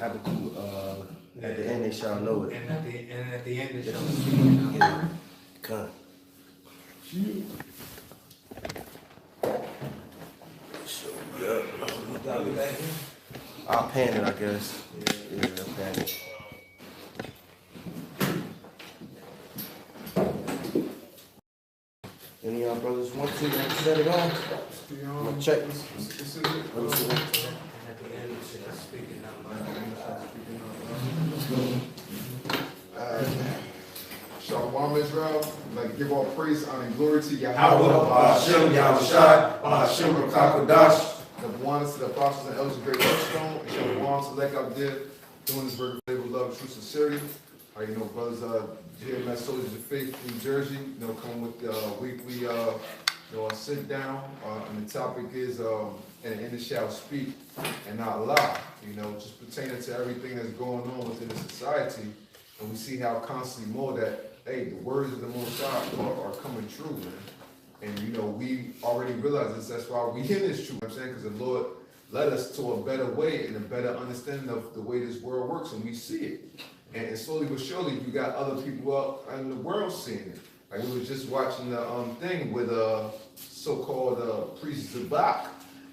Habakkuk, at the end they shall know it. And at the end they shall speak it. Yeah. Come. I'll pan it, I guess. Yeah, I'll pan it. Any of y'all brothers want to set it on? I'm gonna check. Let me see. And at the end they shall speak it Shalom Israel, I'd like to give all praise, honor, and glory to Yahweh, Hashem Yahushai, Hashem Rakakodash. the ones to the apostles and elders of Great Whetstone, and Shalom to Lek out there doing this work with love, true sincerity. You know, brothers, GMS Soldiers of Faith, New Jersey, you know, come with weekly, sit down, and the topic is, and the end shall speak and not lie. You know, just pertaining to everything that's going on within the society, and we see how constantly more that, hey, the words of the Most High are coming true, man. And you know, we already realize this. That's why we in this truth. I'm saying, because the Lord led us to a better way and a better understanding of the way this world works, and we see it. And slowly but surely, you got other people out in the world seeing it. Like we were just watching the thing with so-called priest Zabak.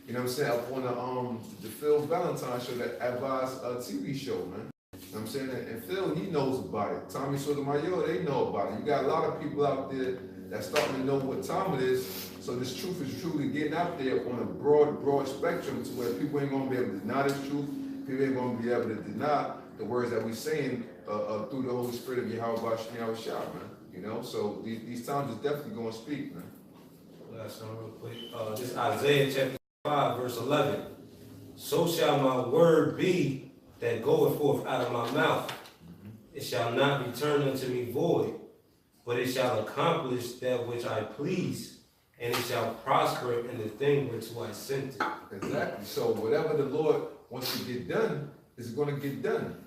You know what I'm saying? Up on the Phil Valentine show, that Advice TV show, man. You know what I'm saying? And Phil, he knows about it. Tommy Sotomayor, they know about it. You got a lot of people out there that's starting to know what time it is. So this truth is truly getting out there on a broad spectrum, to where people ain't gonna be able to deny this truth. People ain't gonna be able to deny the words that we saying through the Holy Spirit of Yahweh Bashem Yahushua, man. You know, so these times is definitely gonna speak, man. Last one real quick. This Isaiah chapter 5, verse 11. So shall my word be that goeth forth out of my mouth. It shall not return unto me void, but it shall accomplish that which I please, and it shall prosper in the thing whereto I sent it. Exactly. So whatever the Lord wants to get done is going to get done.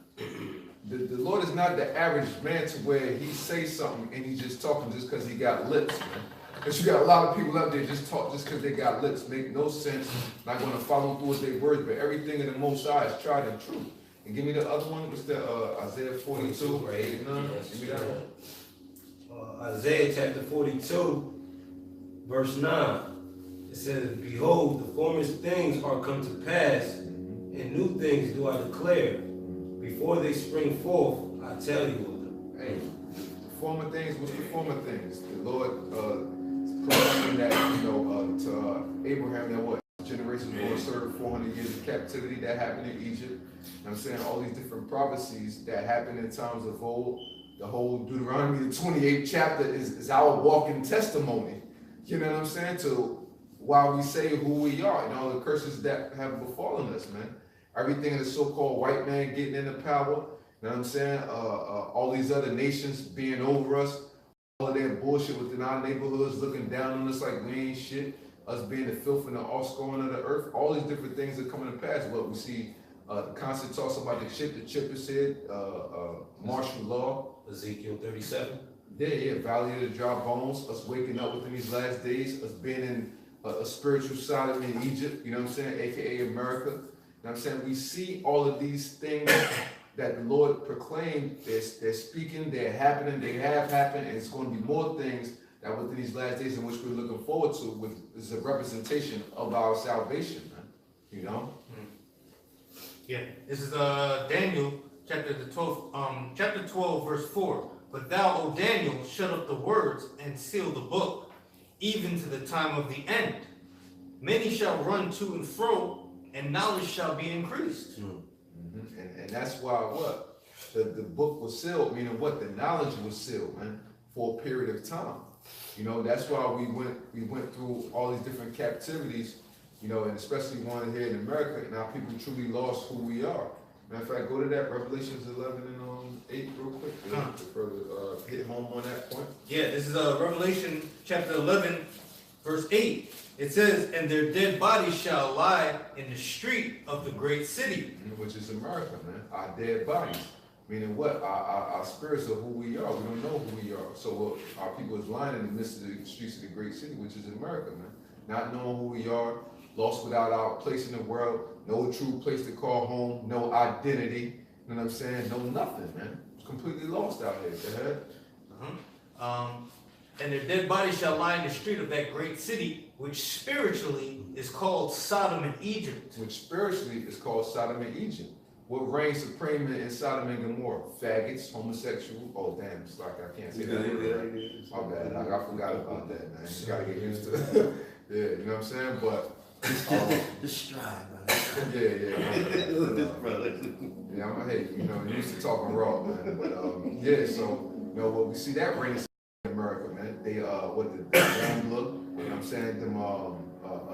The Lord is not the average man to where he says something and he's just talking just because he got lips, man. Because you got a lot of people out there just talk just because they got lips, make no sense, not going to follow through with their words, but everything in the Most High is tried and true. And give me the other one, what's the Isaiah 42, 8 and 9? Give me that one. Isaiah chapter 42, verse 9. It says, behold, the former things are come to pass, and new things do I declare. Before they spring forth, I tell you of them. Hey, the former things, what's the former things? The Lord proclaiming that, to Abraham, that what? Generations before served 400 years of captivity that happened in Egypt. I'm saying all these different prophecies that happened in times of old. The whole Deuteronomy, the 28th chapter is our walking testimony. You know what I'm saying? To why we say who we are and all the curses that have befallen us, man. Everything in the so-called white man getting into power. You know what I'm saying? All these other nations being over us. All of their bullshit within our neighborhoods, looking down on us like we ain't shit. Us being the filth and the offscoring of the earth. All these different things are coming to pass. What we see, the constant talks about the shit that Chipper said, martial law. Ezekiel 37. Yeah, Valley of the Dry Bones, us waking up within these last days, us being in a spiritual Sodom in Egypt, you know what I'm saying, aka America. You know what I'm saying? We see all of these things that the Lord proclaimed, they're speaking, they're happening, they have happened, and it's going to be more things that within these last days in which we're looking forward to, which is a representation of our salvation, man. You know? Yeah, this is Daniel chapter 12, verse 4. But thou, O Daniel, shut up the words and seal the book, even to the time of the end. Many shall run to and fro, and knowledge shall be increased. And that's why what? The book was sealed, meaning what? The knowledge was sealed, man, for a period of time. You know, that's why we went through all these different captivities, you know, and especially one here in America, and our people truly lost who we are. Matter of fact, go to that Revelations 11 and 8 real quick to further hit home on that point. Yeah, this is Revelation chapter 11, verse 8. It says, and their dead bodies shall lie in the street of the great city. Which is America, man. Our dead bodies. Meaning what? Our spirits of who we are. We don't know who we are. So our people is lying in the midst of the streets of the great city, which is America, man. Not knowing who we are, lost without our place in the world, no true place to call home, no identity, you know what I'm saying? No nothing, man. It's completely lost out here, go ahead. And their dead bodies shall lie in the street of that great city, which spiritually is called Sodom and Egypt. Which spiritually is called Sodom and Egypt. What reigns supreme in Sodom and Gomorrah? Faggots, homosexual. Oh damn, it's like I can't say that word. My bad, I forgot about that, man. You gotta get used to it. Yeah, you know what I'm saying? But Just strive, man. Yeah, I'm hey, you know, used to talking raw, man. But yeah, so you know what we see that reigns in America, man. They what the Gambler, you know what I'm saying, them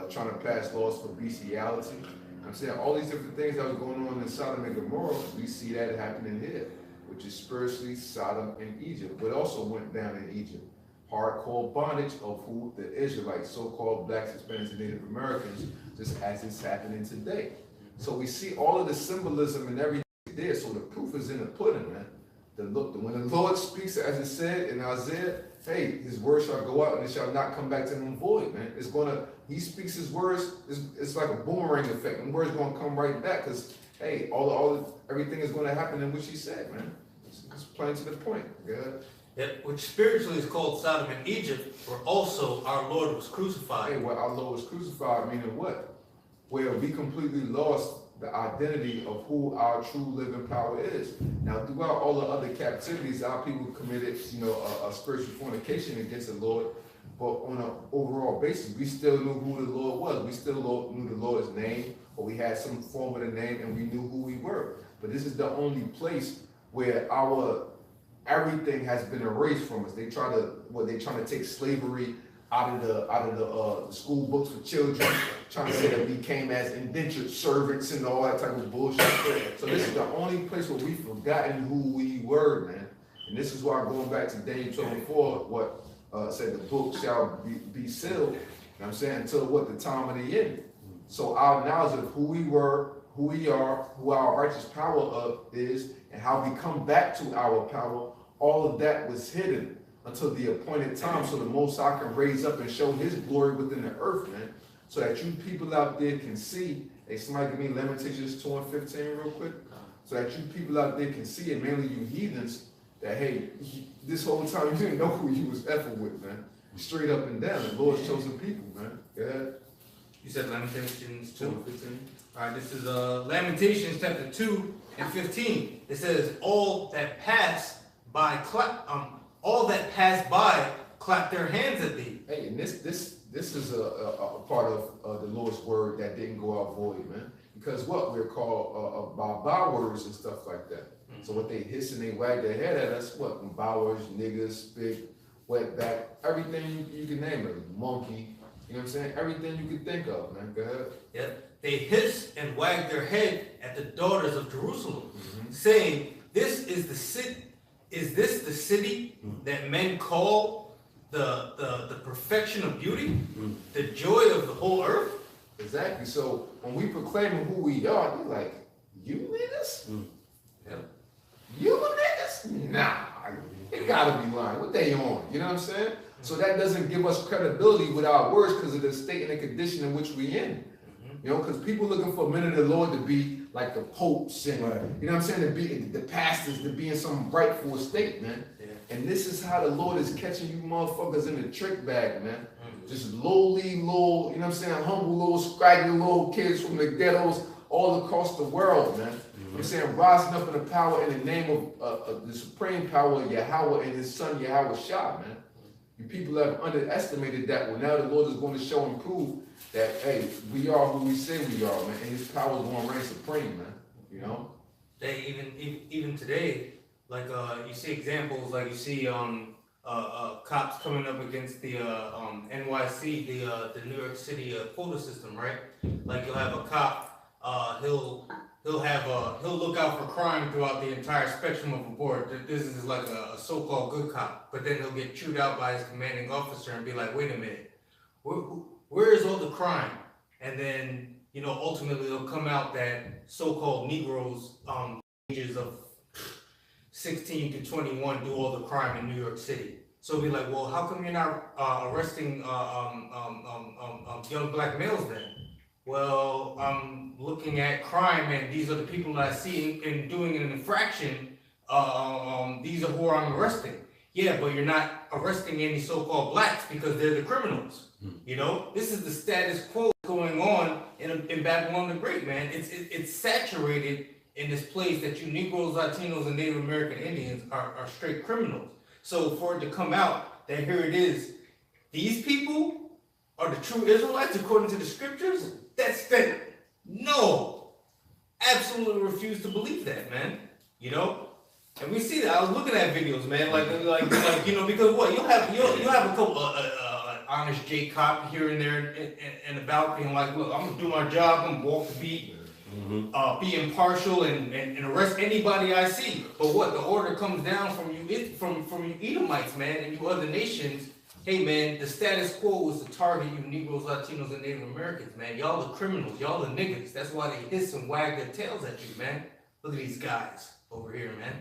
trying to pass laws for bestiality. I'm saying all these different things that was going on in Sodom and Gomorrah, we see that happening here, which is spiritually Sodom and Egypt, but also went down in Egypt. Hardcore bondage of who the Israelites, so-called blacks, Hispanics, and Native Americans, just as it's happening today. So we see all of the symbolism and everything there, so the proof is in the pudding, man. When the Lord speaks, as it said in Isaiah, hey, his word shall go out and it shall not come back to him void, man. He speaks his words, it's like a boomerang effect, and words gonna come right back, because hey, everything is gonna happen in which he said, man. It's plain to the point, yeah. Yet, which spiritually is called Sodom and Egypt, where also our Lord was crucified. Hey, well, our Lord was crucified, meaning what? Where we completely lost the identity of who our true living power is. Now, throughout all the other captivities, our people committed, you know, a spiritual fornication against the Lord, but on an overall basis, we still knew who the Lord was. We still knew the Lord's name, or we had some form of the name, and we knew who we were. But this is the only place where everything has been erased from us. They trying to take slavery out of the school books for children, trying to say that we came as indentured servants and all that type of bullshit. So this is the only place where we've forgotten who we were, man. And this is why, going back to Daniel 12:4, what said the book shall be sealed, you know what I'm saying, until what, the time of the end. So our knowledge of who we were, who we are, who our righteous power is, and how we come back to our power, all of that was hidden until the appointed time, so the Most High can raise up and show his glory within the earth, man, so that you people out there can see. Hey, somebody give me Lamentations 2:15 real quick, so that you people out there can see, and mainly you heathens, that hey, this whole time you didn't know who you was effing with, man. Straight up and down, the Lord's chosen people, man. Yeah. You said Lamentations 2:15. All right, this is Lamentations chapter 2 and 15. It says, all that pass by clap their hands at thee. Hey, and this is a part of the Lord's word that didn't go out void, man. Because what we're called by bywords and stuff like that. Mm-hmm. So what they hiss and they wag their head at us, what bywords, niggas, spit, wetback, everything you can name it, monkey. You know what I'm saying? Everything you can think of, man. Go ahead. Yep. They hiss and wag their head at the daughters of Jerusalem, saying, "This is the city. Is this the city that men call the perfection of beauty, the joy of the whole earth?" Exactly. So when we proclaim who we are, they're like, "You niggas? Yep. You niggas? Nah, they gotta be lying. What they on? You know what I'm saying?" So that doesn't give us credibility with our words because of the state and the condition in which we in. You know, because people looking for men of the Lord to be like the popes and, you know what I'm saying, to be the pastors, to be in some rightful estate, man. Yeah. And this is how the Lord is catching you motherfuckers in the trick bag, man. Just lowly, little, you know what I'm saying, humble, little, scraggly little kids from the ghettos all across the world, man. I'm saying, rising up in the power in the name of the supreme power of Yahweh and his son Yahweh Shah, man. You people have underestimated that. Well, now the Lord is going to show and prove that, hey, we are who we say we are, man, and his power is going to reign supreme, man. You know? Even today, like you see examples, like you see cops coming up against the NYC, the New York City quota system, right? Like you'll have a cop, he'll look out for crime throughout the entire spectrum of a board. This is like a so-called good cop, but then he'll get chewed out by his commanding officer and be like, wait a minute, where is all the crime? And then, you know, ultimately it'll come out that so-called Negroes, ages of 16 to 21 do all the crime in New York City. So it'll be like, well, how come you're not arresting young black males then? well, I'm looking at crime, and these are the people that I see in doing an infraction. These are who I'm arresting. Yeah, but you're not arresting any so-called blacks because they're the criminals. You know, this is the status quo going on in Babylon the Great, man. It's saturated in this place that you Negroes, Latinos, and Native American Indians are straight criminals. So for it to come out that here it is, these people are the true Israelites according to the scriptures, no, absolutely refuse to believe that, man. You know. And we see that. I was looking at videos, man, like you know, because what you'll have a couple honest J cop here and there and about being like, look, I'm gonna do my job, I'm gonna walk the beat, be impartial and arrest anybody I see. But what the order comes down from you from you Edomites, man, and you other nations. Hey, man, the status quo is to target you Negroes, Latinos, and Native Americans, man. Y'all the criminals, y'all the niggas. That's why they hiss and wag their tails at you, man. Look at these guys over here, man.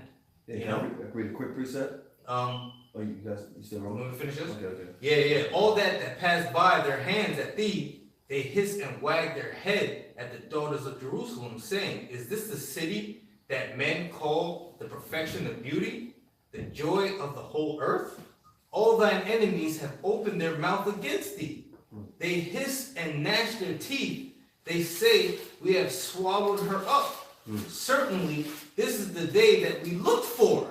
Yeah, You can I read a quick precept? Um, Oh, you still wrong? Let me finish this. Okay. Yeah. All that passed by their hands at thee, they hiss and wag their head at the daughters of Jerusalem, saying, is this the city that men call the perfection of beauty, the joy of the whole earth? All thine enemies have opened their mouth against thee. They hiss and gnash their teeth. They say, we have swallowed her up. Certainly, this is the day that we looked for.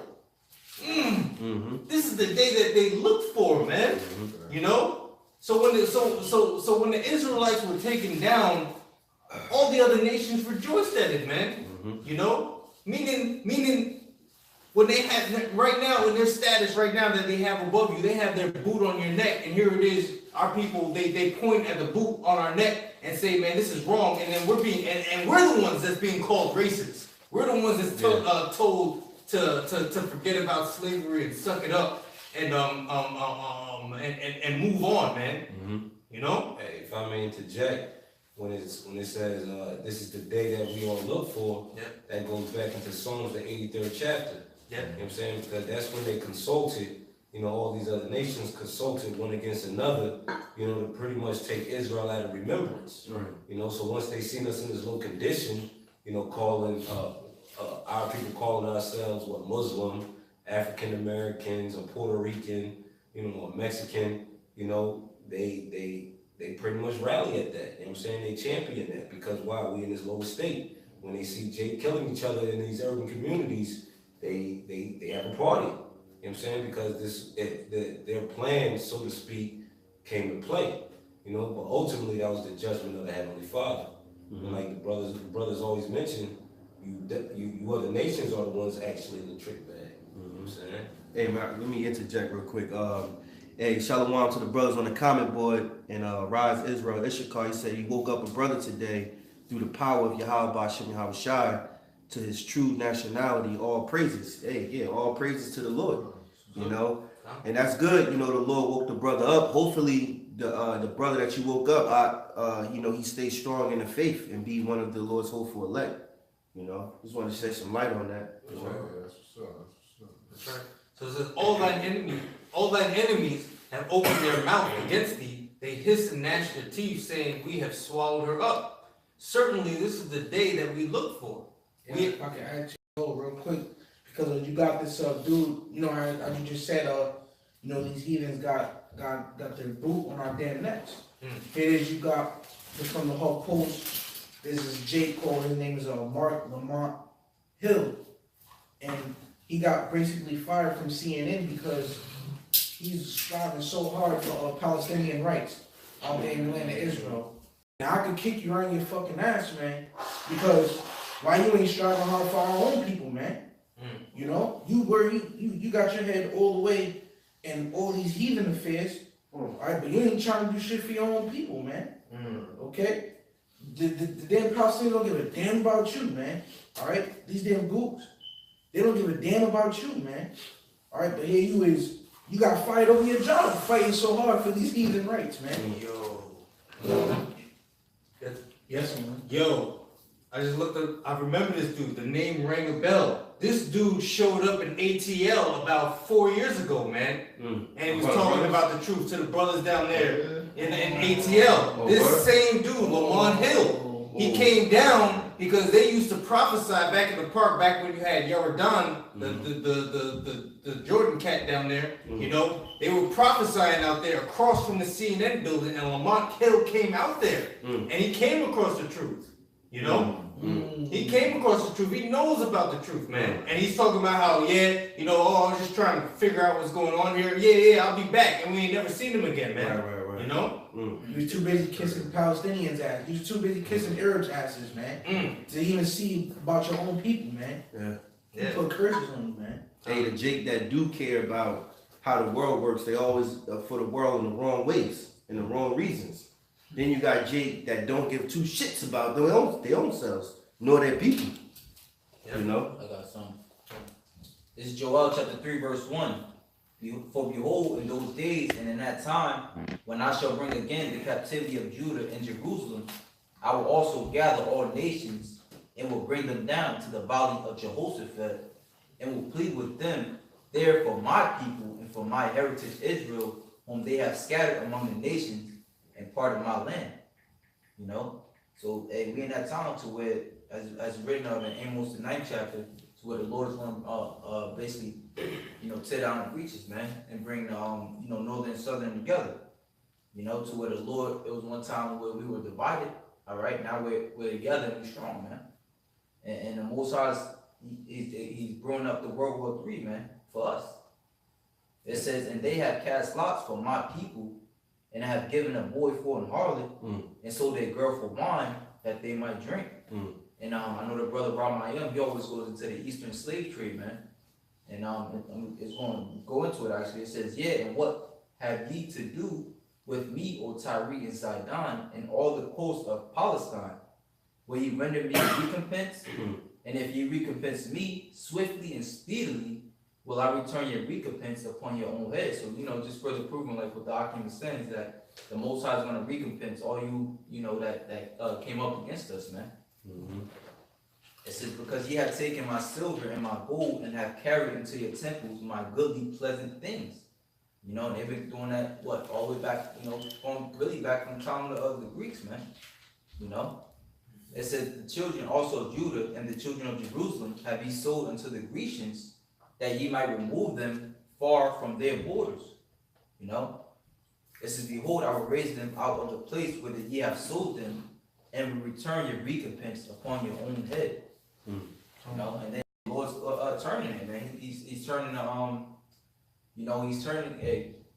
This is the day that they looked for, man. You know. So when the Israelites were taken down, all the other nations rejoiced at it, man. You know, meaning when they have right now in their status right now that they have above you, they have their boot on your neck, and here it is. Our people they point at the boot on our neck and say, man, this is wrong, and then we're the ones that's being called racist. We're the ones that's told to forget about slavery and suck it up and move on, man. You know? Hey, if I may interject, when it says this is the day that we all look for, that goes back into Psalms, the 83rd chapter. You know what I'm saying? Because that's when they consulted, you know, all these other nations consulted one against another, you know, to pretty much take Israel out of remembrance. Right. You know, so once they seen us in this low condition, you know, calling our people calling ourselves Muslim, African Americans, or Puerto Rican, you know, or Mexican, you know, they pretty much rally at that. You know what I'm saying? They champion that because why? We in this low state. When they see Jay killing each other in these urban communities, they have a party. You know what I'm saying? Because their plan, so to speak, came to play. You know, but ultimately that was the judgment of the Heavenly Father. And like the brothers always mention, you other nations are the ones actually in the trick bag. You know what I'm saying? Hey, man, let me interject real quick. Hey, shalom to the brothers on the comment board and Rise Israel Ishakar. He said he woke up a brother today through the power of Yahweh Bashem Yahweh Shai to his true nationality. All praises. Hey, yeah, all praises to the Lord. You know, and that's good. You know, the Lord woke the brother up. Hopefully, the brother that you woke up, you know, he stays strong in the faith and be one of the Lord's hopeful elect. You know, just want to shed some light on that. That's what's up. That's right. So it says, all thine enemies have opened their mouth against thee. They hiss and gnash their teeth, saying, we have swallowed her up. Certainly, this is the day that we look for. Yeah, if I can add to you real quick, because you got this dude, you know, how you just said, you know, these heathens got their boot on our damn necks. Here it is, you got from the whole post. This is Jake Cole. His name is Mark Lamont Hill, and he got basically fired from CNN because he's striving so hard for Palestinian rights out there in the land of Israel. Now I could kick you around your fucking ass, man, because why you ain't striving hard for our own people, man? You know, you got your head all the way in all these heathen affairs, all right, but you ain't trying to do shit for your own people, man. Okay? The damn Palestinians don't give a damn about you, man. All right? These damn gooks, they don't give a damn about you, man. All right, but here you got fired over your job fighting so hard for these heathen rights, man. Yes, man. Yo, I just looked up, I remember this dude, the name rang a bell. This dude showed up in ATL about 4 years ago, man. And he was talking about the truth to the brothers down there. in ATL. Oh, This word? same dude, Lamont Hill, he came down because they used to prophesy back in the park back when you had Yaradon, the Jordan cat down there. You know, they were prophesying out there across from the CNN building, and Lamont Hill came out there, and he came across the truth. You know. He came across the truth. He knows about the truth, man. And he's talking about how, I was just trying to figure out what's going on here. Yeah, I'll be back. And we ain't never seen him again, man. Right. You know? You was too busy kissing Palestinians' ass. You was too busy kissing Arabs' asses, man. To even see about your own people, man. Yeah. You put curses on you, man. Hey, the Jake that do care about how the world works, they always for the world in the wrong ways, in the wrong reasons. Then you got Jake that don't give two shits about their own selves, nor their people. Yeah. You know? I got some. This is Joel chapter 3, verse 1. For behold, in those days and in that time, when I shall bring again the captivity of Judah and Jerusalem, I will also gather all nations and will bring them down to the valley of Jehoshaphat, and will plead with them there for my people and for my heritage Israel, whom they have scattered among the nations and part of my land. You know? So we in that time to where, as written of in Amos the 9th chapter, to where the Lord is going to basically, tear down the breaches, man, and bring northern and southern together. You know, to where the Lord, it was one time where we were divided. All right, now we're together and we're strong, man. And the Most High, he's growing up the World War III, man, for us. It says, and they have cast lots for my people, and have given a boy for an harlot, and sold a girl for wine that they might drink. And I know the brother Ramayim, he always goes into the Eastern slave trade, man. And it's going to go into it actually. It says, and what have ye to do with me, O Tyre and Zidon, and all the coast of Palestine? Will ye render me recompense? And if ye recompense me swiftly and speedily, will I return your recompense upon your own head? So, just further proving, like what the Akim is saying, is that the Most High is going to recompense all you, that came up against us, man. It says, because ye have taken my silver and my gold and have carried into your temples my goodly, pleasant things. And they've been doing that, all the way back, going really back from the time of the Greeks, man. It says, the children also of Judah and the children of Jerusalem have ye sold unto the Grecians, that ye might remove them far from their borders. It says, behold, I will raise them out of the place where ye have sold them, and will return your recompense upon your own head. And then the Lord's turning it, man. He's turning he's turning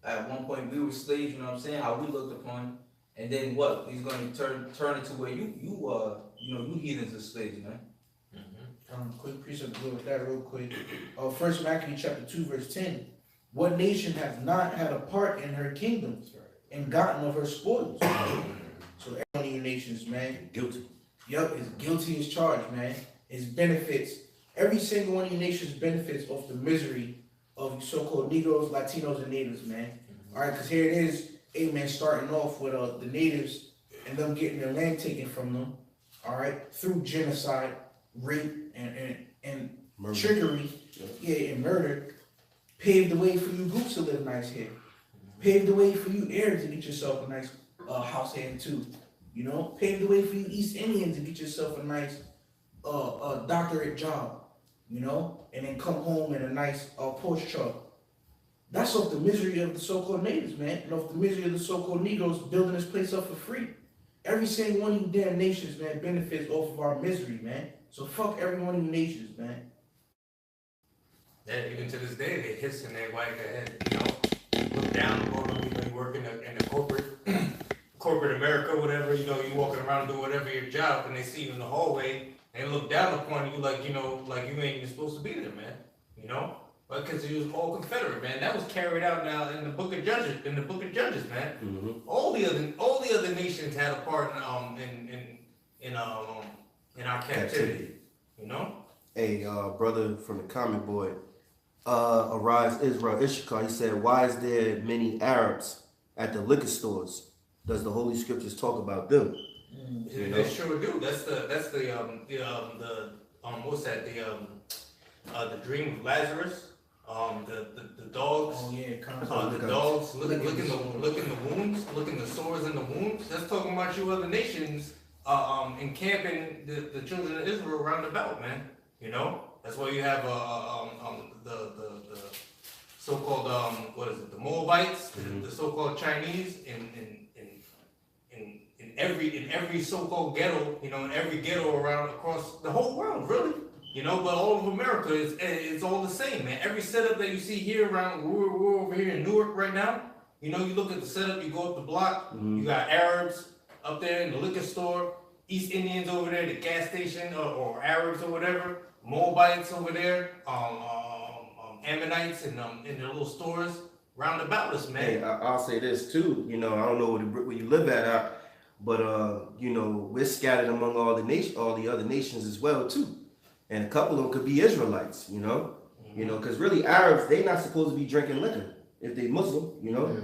at one point we were slaves, how we looked upon, and then what? He's going to turn it to where you heathens are slaves, man. Quick precept to go with that real quick. First Maccabees chapter 2, verse 10. What nation has not had a part in her kingdom and gotten of her spoils? So every one of you nations, man. Guilty. Yup, is guilty as charged, man. His benefits, every single one of you nations benefits off the misery of so-called Negroes, Latinos, and natives, man. Alright, because here it is, amen, starting off with the natives and them getting their land taken from them, alright, through genocide, rape, and trickery, and murder, paved the way for you groups to live nice here. Paved the way for you Arabs to get yourself a nice house here too. Paved the way for you East Indians to get yourself a nice doctorate job, and then come home in a nice Porsche truck. That's off the misery of the so-called natives, man, and off the misery of the so-called Negroes building this place up for free. Every single one of you damn nations, man, benefits off of our misery, man. So fuck every one of you nations, man. Yeah, even to this day, they hissing their white head, look down upon them, you work in the corporate America, whatever, you walking around doing whatever your job, and they see you in the hallway, and they look down upon you like you ain't even supposed to be there, man, But because it was all Confederate, man. That was carried out now in the Book of Judges, man. All the other nations had a part in our captivity, Hey, brother from the comment board, Arise Israel Issachar, he said, why is there many Arabs at the liquor stores? Does the Holy Scriptures talk about them? They sure do. That's the what's that? The dream of Lazarus. the dogs. Oh yeah, The dogs licking the wounds, licking the sores and the wounds. That's talking about you other nations encamping the children of Israel round about, man. You know, that's why you have the so-called what is it? The Moabites, the so-called Chinese in every so-called ghetto, you know, in every ghetto around across the whole world, really. You know, but all of America it's all the same, man. Every setup that you see here around, we're over here in Newark right now. You know, you look at the setup, you go up the block, you got Arabs up there in the liquor store, East Indians over there, the gas station, or Arabs or whatever, Moabites over there, Ammonites in their little stores round about us, man. Hey, I'll say this too. You know, I don't know where you live at, but you know, we're scattered among all the other nations as well too. And a couple of them could be Israelites, you know, because really Arabs, they not supposed to be drinking liquor if they Muslim, you know,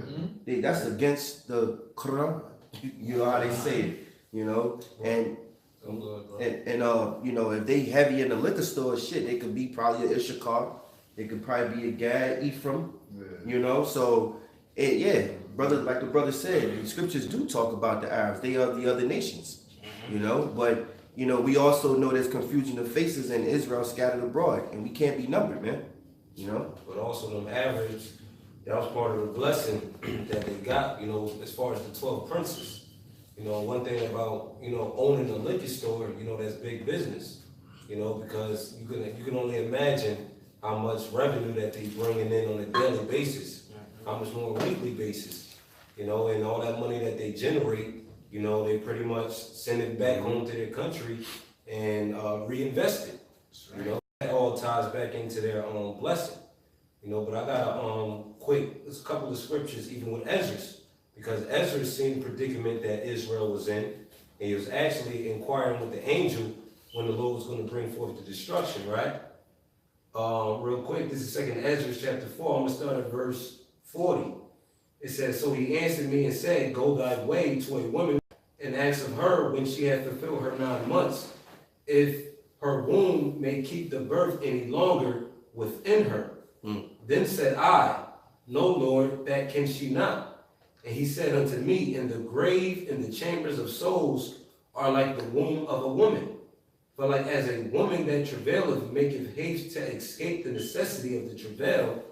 that's against the Quran, you know how they say it, you know, and you know, if they heavy in the liquor store, shit, they could be probably an Issachar, they could probably be a Gad, Ephraim, you know, so brother, like the brother said, the scriptures do talk about the Arabs, they are the other nations, you know, but you know, we also know there's confusion of faces in Israel scattered abroad, and we can't be numbered, man. You know? But also them Arabs, that was part of the blessing that they got, you know, as far as the 12 princes. You know, one thing about, you know, owning a liquor store, you know, that's big business. You know, because you can only imagine how much revenue that they bringing in on a daily basis, how much more weekly basis. You know, and all that money that they generate, you know, they pretty much send it back home to their country and reinvest it. You know, that all ties back into their own blessing. You know, but I got a couple of scriptures even with Ezra, because Ezra seen the predicament that Israel was in, and he was actually inquiring with the angel when the Lord was going to bring forth the destruction, right? Real quick, this is 2nd Ezra chapter 4. I'm going to start at verse 40. It says, "So he answered me and said, Go thy way to a woman, and ask of her when she hath fulfilled her 9 months, if her womb may keep the birth any longer within her. Then said I, No, Lord, that can she not. And he said unto me, In the grave, in the chambers of souls, are like the womb of a woman. For like as a woman that travaileth maketh haste to escape the necessity of the travail,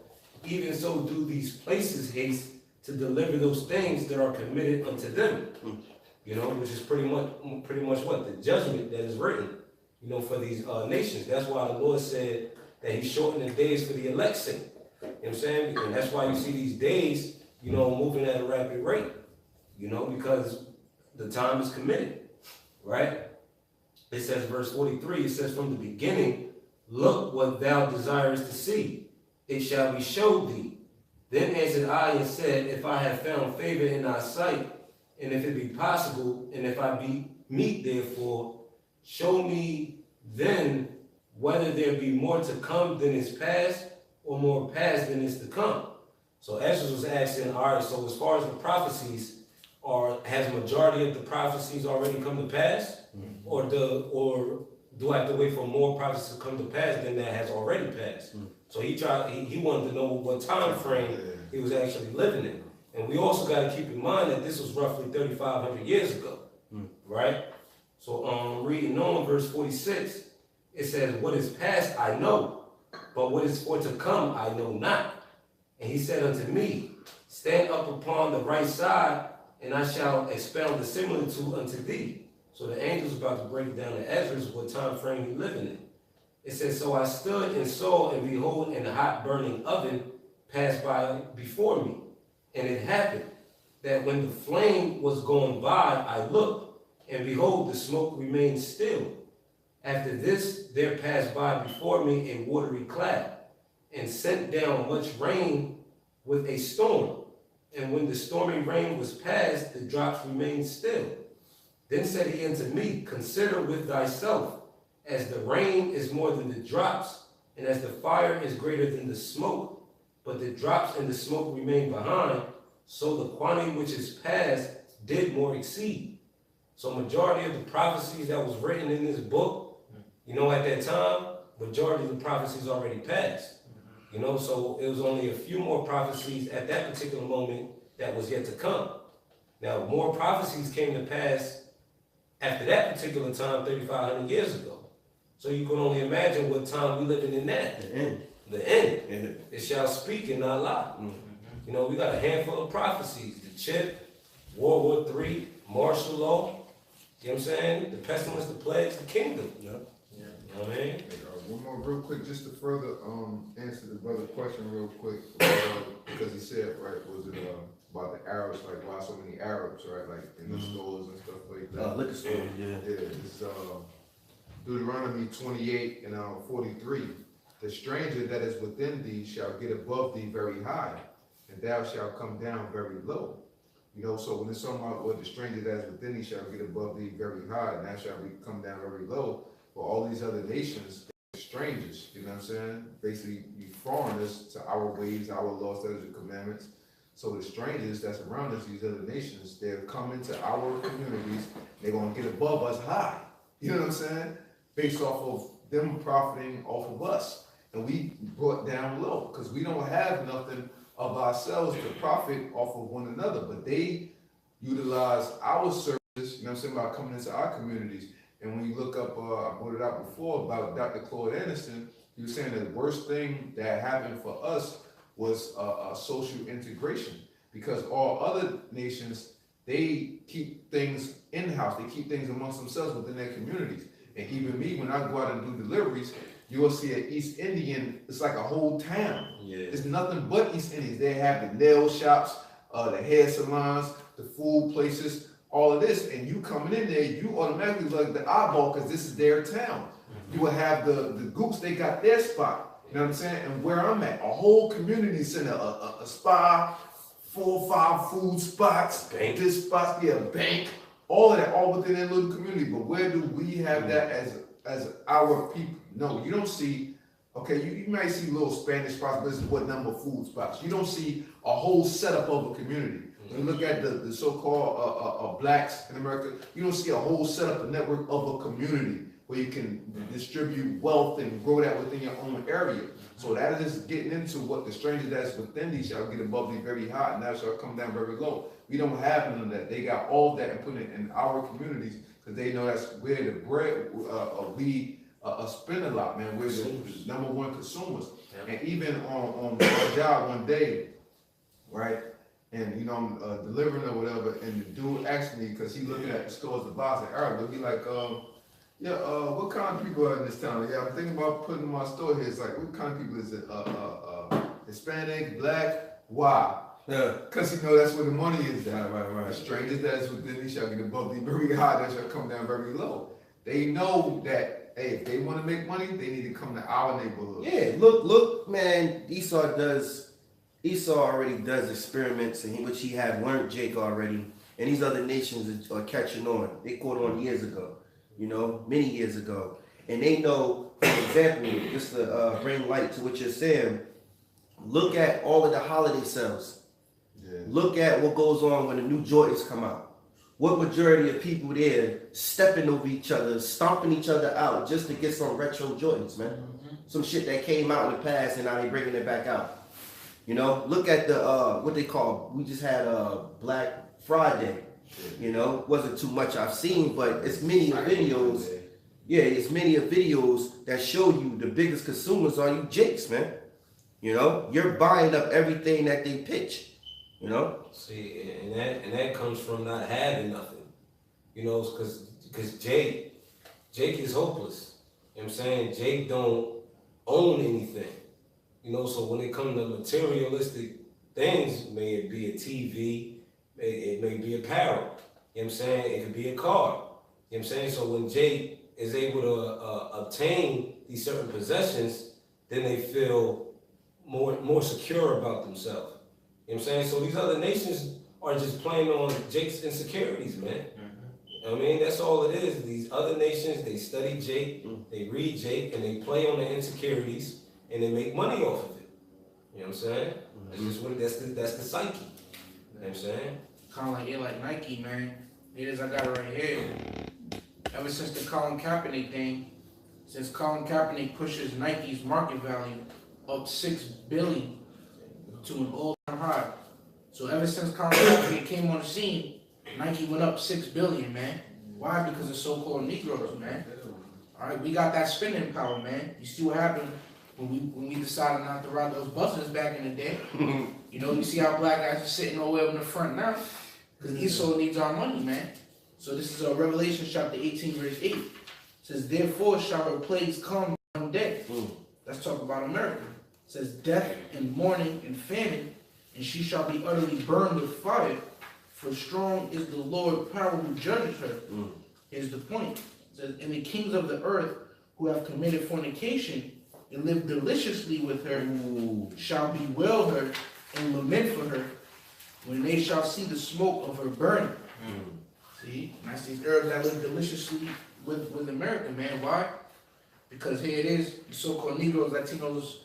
even so do these places haste to deliver those things that are committed unto them." You know, which is pretty much what the judgment that is written, you know, for these nations. That's why the Lord said that He shortened the days for the elect's sake. You know what I'm saying? And that's why you see these days, you know, moving at a rapid rate. You know, because the time is committed, right? It says, verse 43. It says, "From the beginning, look what thou desirest to see; it shall be showed thee. Then answered I and said, If I have found favor in thy sight, and if it be possible, and if I be meet therefore, show me then whether there be more to come than is past, or more past than is to come." So Ezra was asking, all right, so as far as the prophecies, has majority of the prophecies already come to pass? Or do I have to wait for more prophecies to come to pass than that has already passed? So he wanted to know what time frame he was actually living in. And we also got to keep in mind that this was roughly 3,500 years ago, right? So reading on verse 46, it says, "What is past I know, but what is for to come I know not. And he said unto me, Stand up upon the right side, and I shall expound the similitude unto thee." So the angel's about to break it down to Ezra what time frame he living in. It says, "So I stood and saw, and behold, and a hot burning oven passed by before me. And it happened that when the flame was going by, I looked, and behold, the smoke remained still. After this, there passed by before me a watery cloud, and sent down much rain with a storm. And when the stormy rain was past, the drops remained still. Then said he unto me, Consider with thyself, as the rain is more than the drops, and as the fire is greater than the smoke, but the drops and the smoke remain behind, so the quantity which is past did more exceed." So majority of the prophecies that was written in this book, you know, at that time, majority of the prophecies already passed. You know, so it was only a few more prophecies at that particular moment that was yet to come. Now, more prophecies came to pass after that particular time, 3,500 years ago. So you can only imagine what time we living in that. The end. The end. Yeah. It shall speak and not lie. You know, we got a handful of prophecies. The chip, World War III, martial law. You know what I'm saying? The pestilence, the plagues, the kingdom. Yeah. You know what I mean? One more real quick, just to further answer the brother's question real quick, because he said, right, was it about the Arabs, like why so many Arabs, right, like in the stores and stuff like that. Liquor store, yeah. Yeah, it's Deuteronomy 28 and 43. The stranger that is within thee shall get above thee very high, and thou shalt come down very low. You know, so when it's talking about what the stranger that is within thee shall get above thee very high, and thou shalt come down very low, for all these other nations, they're strangers, you know what I'm saying? Basically, you foreigners to our ways, our laws, statutes, and commandments. So the strangers that's around us, these other nations, they're coming to our communities, they're gonna get above us high. You know what I'm saying? Based off of them profiting off of us. And we brought down low, because we don't have nothing of ourselves to profit off of one another. But they utilize our services, you know what I'm saying, by coming into our communities. And when you look up, I brought it out before about Dr. Claude Anderson, he was saying the worst thing that happened for us was social integration, because all other nations, they keep things in-house, they keep things amongst themselves within their communities. And even me, when I go out and do deliveries, you will see an East Indian, it's like a whole town. Yeah. It's nothing but East Indians. They have the nail shops, the hair salons, the food places, all of this. And you coming in there, you automatically like the eyeball, because this is their town. You will have the Gooks, they got their spot. You know what I'm saying? And where I'm at, a whole community center, a spa, 4 or 5 food spots, Bank. this spot, yeah, bank, all of that, all within that little community. But where do we have that as our people? No, you don't see, okay, you might see little Spanish spots, but this is what number of food spots. You don't see a whole setup of a community. When you look at the so-called blacks in America, you don't see a whole setup, a network of a community where you can distribute wealth and grow that within your own area. So that is getting into what the stranger that's within thee shall get above thee very high, and thou shalt come down very low. We don't have none of that. They got all of that and put it in our communities, because they know that's where the bread, we spend a lot, man. We're the number one consumers. And even on our job one day, right? And you know, I'm delivering or whatever, and the dude asked me, because he looking at the stores, the box in Arabic, he'll be like, what kind of people are in this town? Yeah, I'm thinking about putting my store here. It's like, what kind of people is it? Hispanic, black, why? Yeah. Because you know that's where the money is at. Right. The strangers that is within thee shall get above thee very high, that shall come down very low. They know that, hey, if they want to make money, they need to come to our neighborhood. Yeah, look, man, Esau already does experiments, in which he had learned Jake already, and these other nations are catching on. They caught on years ago, you know, many years ago. And they know, for example, just to bring light to what you're saying, look at all of the holiday sales. Yeah. Look at what goes on when the new Jordans come out. What majority of people there stepping over each other, stomping each other out just to get some retro Jordans, man. Some shit that came out in the past and now they bringing it back out. You know, look at the what they call. We just had Black Friday. You know, wasn't too much I've seen, but it's many videos. Yeah, it's many videos that show you the biggest consumers are you Jakes, man. You know, you're buying up everything that they pitch. You know. See, and that comes from not having nothing. You know, because Jake is hopeless. You know what I'm saying? Jake don't own anything. You know, so when it comes to materialistic things, may it be a TV, it may be apparel. You know what I'm saying? It could be a car. You know what I'm saying? So when Jake is able to obtain these certain possessions, then they feel more secure about themselves. You know what I'm saying? So these other nations are just playing on Jake's insecurities, man. You know what I mean? That's all it is. These other nations, they study Jake, they read Jake, and they play on the insecurities, and they make money off of it. You know what I'm saying? That's just what that's the psyche. You know what I'm saying? Kind of like you're like Nike, man. It is. I got it right here. Ever since the Colin Kaepernick thing, since Colin Kaepernick pushes Nike's market value up 6 billion to an all-time high. So ever since Colin Kaepernick came on the scene, Nike went up 6 billion, man. Why? Because of so-called Negroes, man. All right, we got that spending power, man. You see what happened when we decided not to ride those buses back in the day. You know, you see how black guys are sitting all the way up in the front now, because Esau needs our money, man. So this is Revelation chapter 18, verse 8. It says, therefore shall her plagues come one day. Let's talk about America. It says, death and mourning and famine, and she shall be utterly burned with fire, for strong is the Lord power who judges her. Here's the point. It says, and the kings of the earth who have committed fornication and lived deliciously with her shall bewail her and lament for her when they shall see the smoke of her burning. See, and that's these Arabs that live deliciously with America, man. Why? Because here it is, the so-called Negroes, Latinos,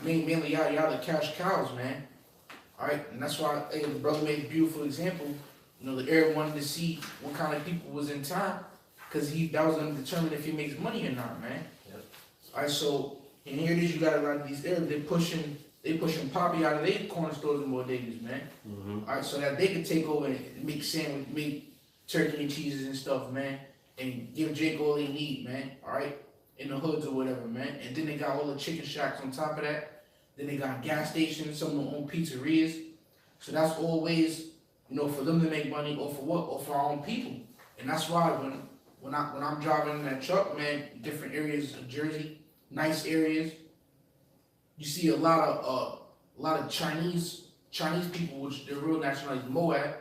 mainly y'all the cash cows, man. All right, and that's why the brother made a beautiful example. You know, the Arab wanted to see what kind of people was in town, because that was going to determine if he makes money or not, man. Yep. All right, so and here it is, you got a lot of these Arabs, they pushing poppy out of their corner stores and bodegas, man. All right, so that they could take over and make sandwich, make turkey and cheeses and stuff, man, and give Jake all they need, man. All right, in the hoods or whatever, man. And then they got all the chicken shacks on top of that. Then they got gas stations, some of them own pizzerias. So that's all ways, you know, for them to make money, or for what? Or for our own people. And that's why when I'm driving in that truck, man, different areas of Jersey, nice areas, you see a lot of Chinese people, which their real nationality is Moab.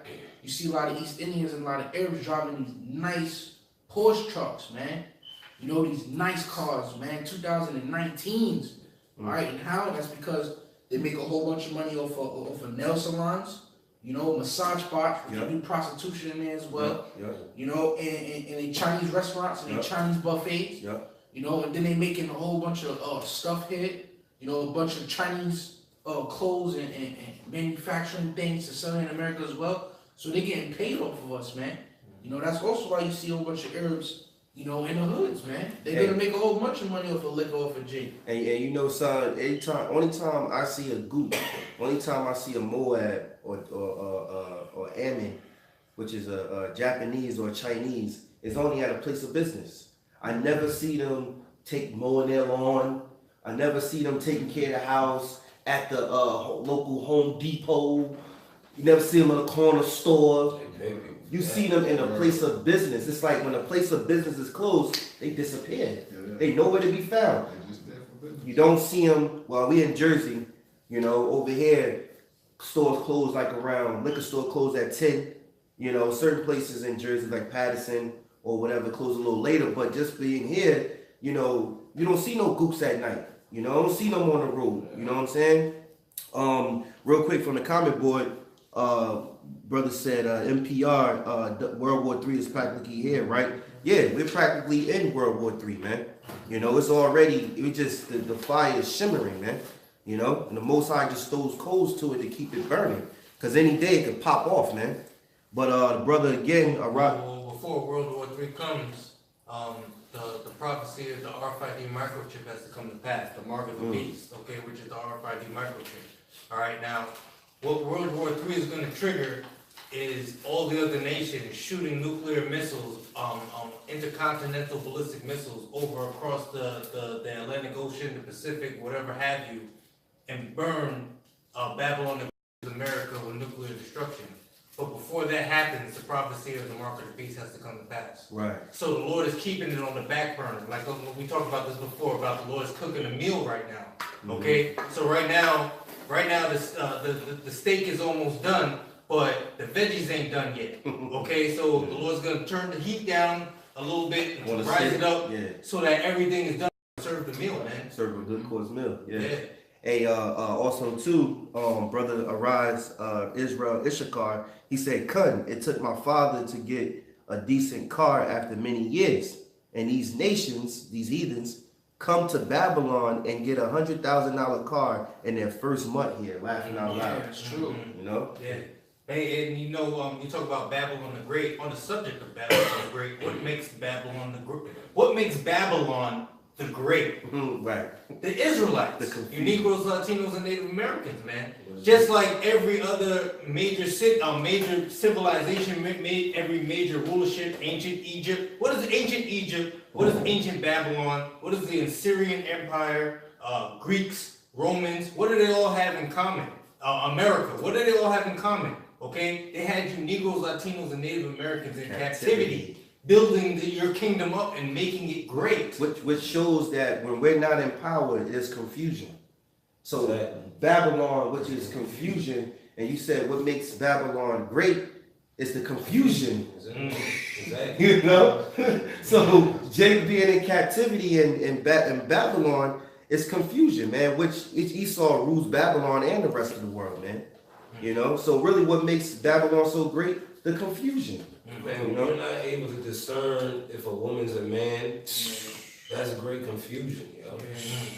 You see a lot of East Indians and a lot of Arabs driving these nice Porsche trucks, man. You know, these nice cars, man, 2019s. All right, and how? That's because they make a whole bunch of money off of nail salons, you know, massage spots, they do prostitution in there as well, you know, and they Chinese restaurants and they Chinese buffets, you know, and then they making a whole bunch of stuff here, you know, a bunch of Chinese clothes and manufacturing things to sell in America as well. So they're getting paid off of us, man. You know, that's also why you see a whole bunch of Arabs, you know, in the hoods, man. They're gonna make a whole bunch of money off of liquor, off of gin. And you know, son, only time I see a goop, only time I see a Moab or Ammon, which is a Japanese or Chinese, is only at a place of business. I never see them mowing their lawn. I never see them taking care of the house at the local Home Depot. You never see them in a corner store. You see them in a place of business. It's like when a place of business is closed, they disappear. They nowhere to be found. You don't see them. Well, we in Jersey, you know, over here, stores close like around, liquor store closed at 10. You know, certain places in Jersey like Patterson or whatever close a little later. But just being here, you know, you don't see no goops at night. You know, I don't see them on the road. You know what I'm saying? Real quick from the comment board, brother said NPR, World War III is practically here, right? Yeah, we're practically in World War III, man. You know, it's already, the fire is shimmering, man. You know, and the Most High just throws coals to it to keep it burning. Because any day it could pop off, man. But the brother again, before World War III comes, the prophecy of the RFID microchip has to come to pass, the mark of the beast, okay, which is the RFID microchip. All right, now, what World War III is going to trigger is all the other nations shooting nuclear missiles, intercontinental ballistic missiles over across the Atlantic Ocean, the Pacific, whatever have you, and burn Babylon and America with nuclear destruction. But before that happens, the prophecy of the mark of the beast has to come to pass. right. So the Lord is keeping it on the back burner. Like we talked about this before, about the Lord is cooking a meal right now. Okay? So right now, the steak is almost done, but the veggies ain't done yet. Okay? So the Lord's going to turn the heat down a little bit and rise it up so that everything is done to serve the meal, man. Serve a good course meal. Yeah. Hey, also too, brother Arise, Israel Issachar, he said, "Kun, it took my father to get a decent car after many years, and these nations, these heathens, come to Babylon and get $100,000 car in their first month here, laughing out loud." Yeah, that's true. You know? Yeah. Hey, and you know, you talk about Babylon the Great. On the subject of Babylon the Great, what makes Babylon the great. Right. The Israelites, The you confusion. Negroes, Latinos, and Native Americans, man. Just like every other major civilization, every major rulership, ancient Egypt. What is ancient Egypt? What is ancient Babylon? What is the Assyrian Empire? Greeks, Romans. What do they all have in common? America. What do they all have in common? Okay, they had you Negroes, Latinos, and Native Americans in captivity, building your kingdom up and making it great. Which shows that when we're not in power, there's confusion. So Exactly. Babylon, which is confusion, and you said what makes Babylon great is the confusion. Exactly. You know? So Jacob being in captivity in Babylon is confusion, man, which Esau rules Babylon and the rest of the world, man. You know? So really what makes Babylon so great? The confusion. Man, when you're not able to discern if a woman's a man, that's great confusion, yo.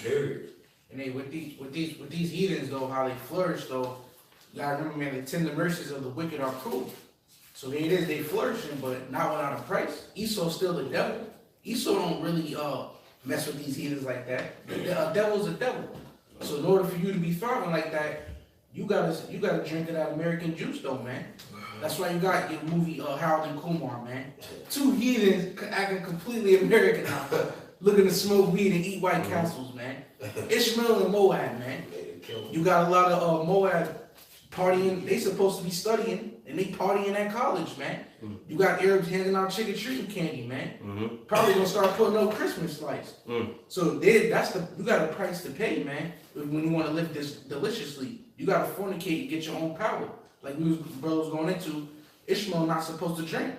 Period. And they with these heathens though, how they flourish though, you gotta remember, man, the tender mercies of the wicked are cruel. So here it is, they flourishing, but not without a price. Esau's still the devil. Esau don't really mess with these heathens like that. The devil's a devil. So in order for you to be thriving like that, you gotta drink of that American juice though, man. That's why you got your movie Harold and Kumar, man. Two heathens acting completely American out there, looking to smoke weed and eat White Castles, man. Ishmael and Moab, man. You got a lot of Moab partying. They supposed to be studying, and they partying at college, man. You got Arabs handing out trick-or-treating candy, man. Probably gonna start putting up Christmas lights. So you got a price to pay, man. When you want to live this deliciously, you got to fornicate and get your own power. Like we was brothers going into, Ishmael not supposed to drink.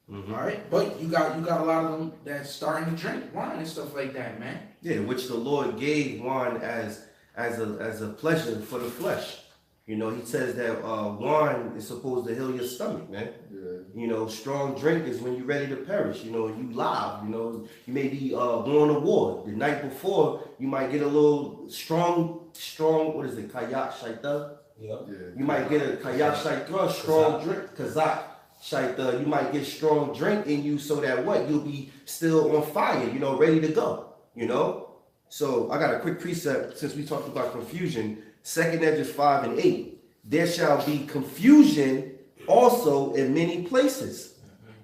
All right, but you got a lot of them that's starting to drink wine and stuff like that, man. Yeah, which the Lord gave wine as a pleasure for the flesh. You know, he says that wine is supposed to heal your stomach, man. Yeah. You know, strong drink is when you're ready to perish. You know, you live. You know, you may be going to war. The night before, you might get a little strong. What is it? Kayak shaita. Yep. Yeah. You might get a kayak shaita, strong drink. Kazak shaita. You might get strong drink in you, so that what you'll be still on fire. You know, ready to go. You know. So I got a quick precept since we talked about confusion. 2nd Esdras 5 and 8. There shall be confusion also in many places,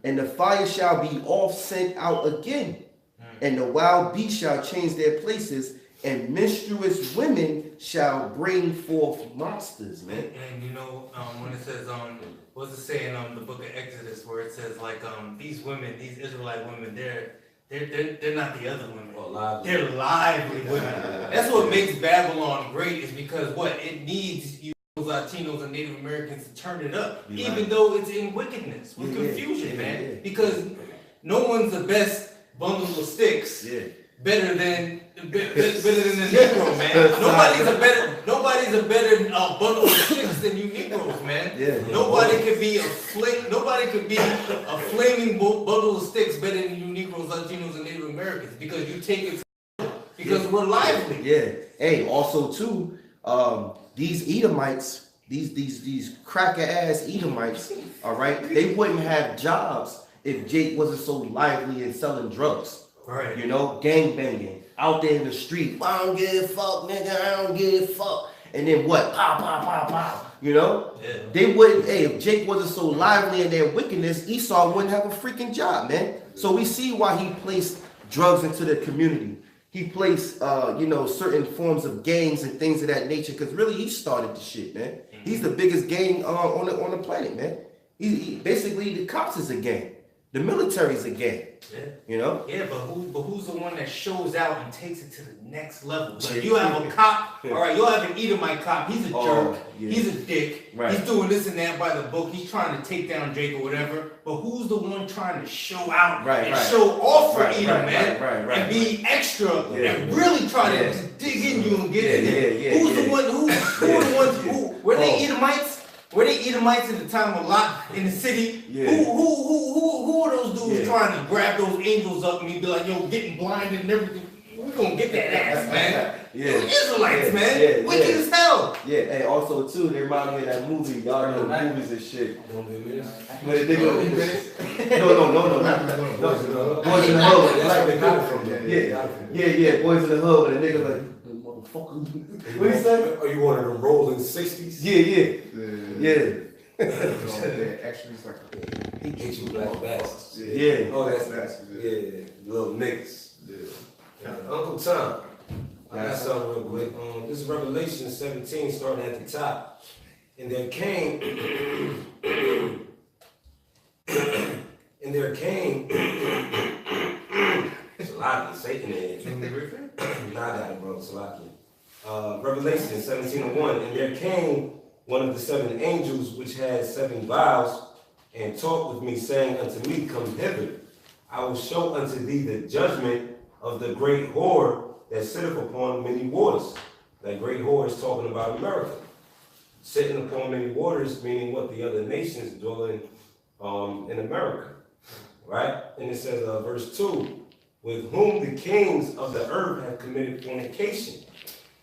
and the fire shall be oft sent out again, and the wild beasts shall change their places, and menstruous women shall bring forth monsters, man. And you know, when it says what's it say in the book of Exodus where it says like these women, these Israelite women, they're not the other women. Or lively. They're lively women. That's what makes Babylon great, is because what it needs you Latinos and Native Americans to turn it up, Be even right. though it's in wickedness, with Yeah, confusion, yeah, man. yeah. Because no one's the best bundle of sticks Yeah. better than the Negro, man. Nobody's a better bundle of sticks than you Negroes, man. Yeah. Nobody could be a flaming bundle of sticks better than you Negroes, Latinos, and Native Americans, because you take it because we're lively. Yeah. Hey, also too, these Edomites, these cracker ass Edomites, all right, they wouldn't have jobs if Jake wasn't so lively and selling drugs. Right. You know, gang banging out there in the street. I don't give a fuck, nigga. I don't give a fuck. And then what? Pow, pow, pow, pow. You know? Yeah. They wouldn't, hey, if Jake wasn't so lively in their wickedness, Esau wouldn't have a freaking job, man. So we see why he placed drugs into the community. He placed, certain forms of gangs and things of that nature, because really he started the shit, man. He's the biggest gang on the planet, man. He basically, the cops is a gang. The military's a gang. Yeah. You know? Yeah, but who's the one that shows out and takes it to the next level? Like you have a cop, all right, you'll have an Edomite cop, he's a jerk, yeah. he's a dick, Right. he's doing this and that by the book, he's trying to take down Jake or whatever, but who's the one trying to show out and show off for Edom, man? Right. And be extra Yeah. and really try to Yeah. dig in you and get in there. Yeah, Who's yeah. the one who were they Edomites? Were they Edomites at the time of Lot in the city? Yeah. Who are those dudes Yeah. trying to grab those angels up and be like, yo, getting blinded and everything? We gonna get that ass, man. Yeah. Them Israelites, Yeah, man. yeah, Wicked yeah. as hell. Yeah, and also too, they remind me of that movie. Y'all know the movies and shit. Don't be a menace. When the nigga, no, not Boys in the Hood. That's where they got it Like, from, man. yeah, Boys in the Hood. When the nigga like, motherfucker. What he say? Are you one of them rolling 60s? Yeah. Actually, it's like He get you black bastards. Yeah. Oh, that's That's- yeah, little niggas. yeah. Uncle Tom, I got something real quick. This is Revelation 17, starting at the top. And there came, Salaki, Satan is. Nah, I got it, bro, Salaki. Revelation 17:1, and there came one of the seven angels which had seven vials, and talked with me, saying unto me, Come hither, I will show unto thee the judgment of the great whore that sitteth upon many waters. That great whore is talking about America. Sitting upon many waters, meaning what the other nations dwelling in America. Right? And it says, verse 2, with whom the kings of the earth have committed fornication,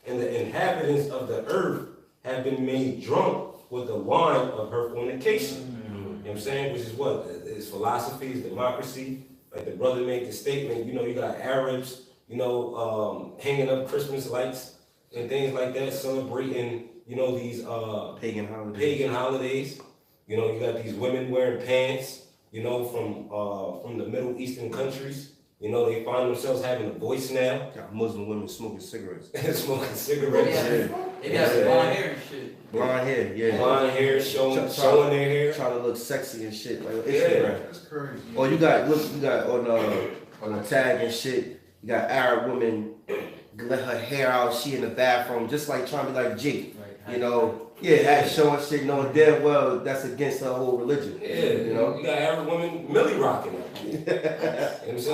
and the inhabitants of the earth have been made drunk with the wine of her fornication. You know what I'm saying? Which is what? It's philosophy, it's democracy. Like the brother made the statement, you know, you got Arabs, you know, hanging up Christmas lights and things like that, celebrating, you know, these Pagan holidays. pagan holidays. You know, you got these women wearing pants, you know, from the Middle Eastern countries. You know, they find themselves having a voice now, Got Muslim women smoking cigarettes. smoking cigarettes, They got some blonde hair and shit. Blonde hair, yeah. blonde hair, showing their hair. Trying to look sexy and shit, like on Yeah. Instagram. That's crazy. Or you got on the tag and shit, you got Arab women let her hair out, she in the bathroom, just like trying to be like Jake. You know, yeah, showing shit, knowing damn well that's against her whole religion. Yeah, You know? you got Arab women Millie rocking it. You know what I'm saying?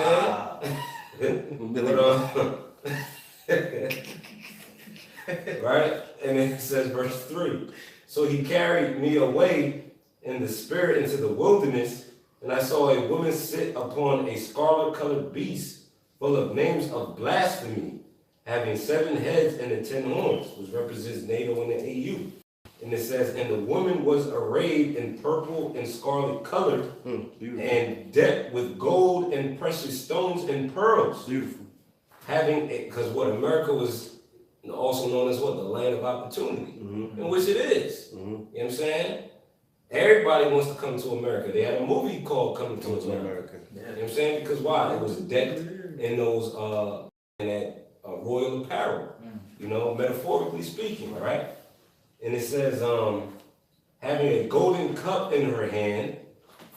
Right? And then it says, verse 3. So he carried me away in the spirit into the wilderness, and I saw a woman sit upon a scarlet-colored beast full of names of blasphemy, having 7 heads and the 10 horns, which represents NATO and the AU. And it says, and the woman was arrayed in purple and scarlet colored, Beautiful. and decked with gold and precious stones and pearls, Beautiful. having, because what America was also known as what? The land of opportunity, in which it is. You know what I'm saying? Everybody wants to come to America. They had a movie called Coming to America. You know what I'm saying? Because why? It was decked in those, in that royal apparel, you know, metaphorically speaking, right? And it says, having a golden cup in her hand,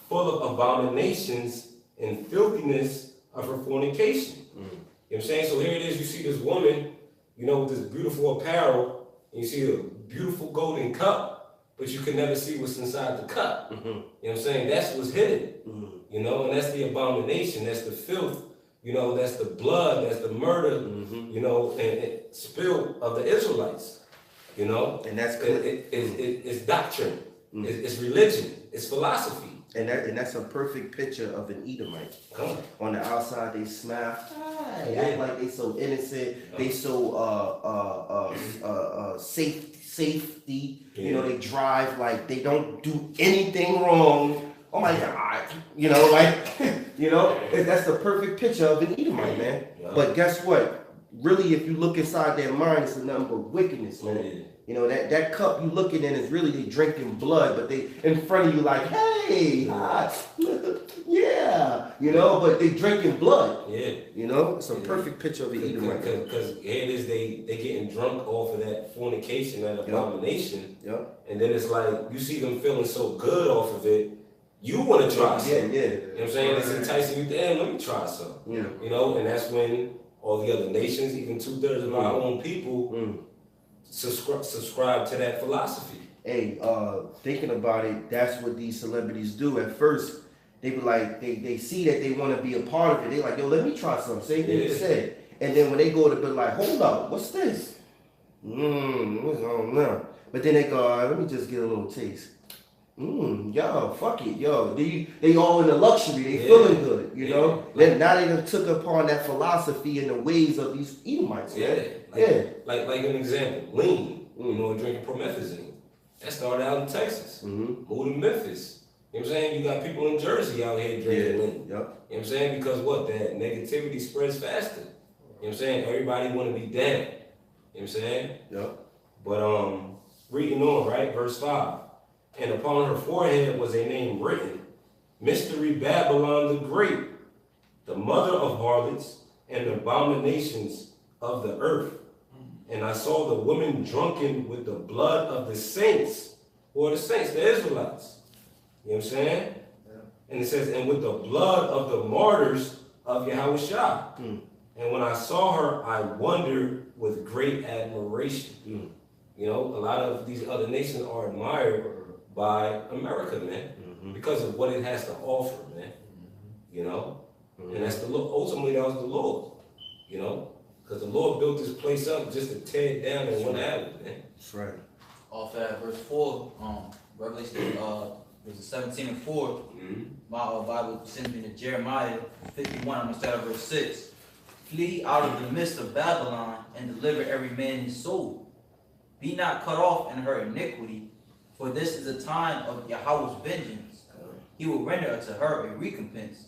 full of abominations and filthiness of her fornication. You know what I'm saying? So here it is, you see this woman, you know, with this beautiful apparel, and you see a beautiful golden cup, but you can never see what's inside the cup. You know what I'm saying? That's what's hidden. You know, and that's the abomination, that's the filth, you know, that's the blood, that's the murder, you know, and spill of the Israelites. You know, And that's it's doctrine, it's religion, it's philosophy. And that's a perfect picture of an Edomite. Come on. On the outside, they smile. They act like they so innocent. They so safety. You know, they drive like they don't do anything wrong. Oh my God. You know, like you know, that's the perfect picture of an Edomite, man. Yeah. But guess what? Really, if you look inside their mind, it's a number of wickedness, man. Yeah. You know, that cup you looking in is really they drinking blood, but they in front of you like, hey, yeah, you know, but they drinking blood. Yeah. You know, it's a perfect picture of the Edomite. Because here it is, they getting drunk off of that fornication, that abomination, and then it's like you see them feeling so good off of it, you want to try something. Yeah. You know what I'm saying? It's enticing you, damn, let me try something. Yeah. You know, and that's when all the other nations, even 2/3 of our own people, subscribe to that philosophy. Hey, thinking about it, that's what these celebrities do. At first, they be like, they see that they want to be a part of it. They like, yo, let me try something. Same thing you said. And then when they go to be like, hold up, what's this? What's on now? But then they go, all right, let me just get a little taste. Yo, fuck it, yo. They all in the luxury, they Yeah. feeling good, you know. Yeah. Then now they done took upon that philosophy and the ways of these Edomites, Yeah. man. Like, like an example, lean, you know, drinking promethazine. That started out in Texas. Mm-hmm. Moved to Memphis. You know what I'm saying? You got people in Jersey out here drinking lean. Yep. You know what I'm saying? Because what? That negativity spreads faster. You know what I'm saying? Everybody want to be down. You know what I'm saying? Yep. But reading on, right? Verse 5. And upon her forehead was a name written, Mystery Babylon the Great, the mother of harlots and abominations of the earth. And I saw the woman drunken with the blood of the saints. Who are the saints? The Israelites. You know what I'm saying? Yeah. And it says, and with the blood of the martyrs of Yahushua. And when I saw her, I wondered with great admiration. You know, a lot of these other nations are admired by America, man, because of what it has to offer, man. You know, and that's the Lord. Ultimately, that was the Lord. You know, because the Lord built this place up just to tear it down in one hour, man. That's right. Off at verse 4, Revelation, verses 17 and 4, my Bible sends me to Jeremiah 51, I'm gonna start at verse 6. Flee out of the midst of Babylon and deliver every man his soul. Be not cut off in her iniquity, for this is a time of Yahweh's vengeance. He will render unto her a recompense.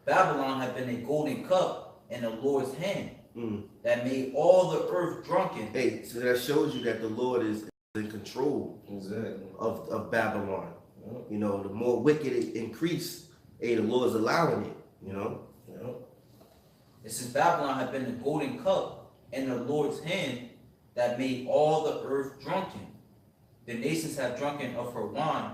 Babylon had been a golden cup in the Lord's hand that made all the earth drunken. Hey, so that shows you that the Lord is in control Exactly. of Babylon. You know, the more wicked it increase, hey, the Lord's allowing it, you know. It says Babylon had been a golden cup in the Lord's hand that made all the earth drunken. The nations have drunken of her wine,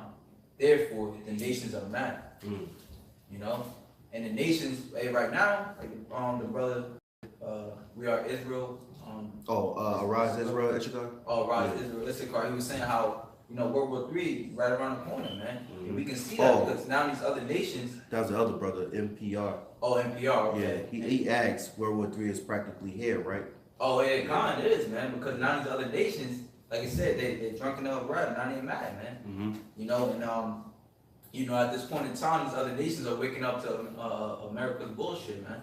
therefore the nations are mad. You know? And the nations, hey, right now, like the brother, we are Israel, Arise Israel, Issachar. Rise Israel, Issachar, he was saying how, you know, World War III right around the corner, man. And we can see that because now these other nations. That was the other brother, NPR. Oh, NPR, okay. Yeah, he asks World War III is practically here, right? Oh, it kind of is, man, because now these other nations, like I said, they're drunken up right, now they mad, man. You know, and you know, at this point in time, these other nations are waking up to America's bullshit, man.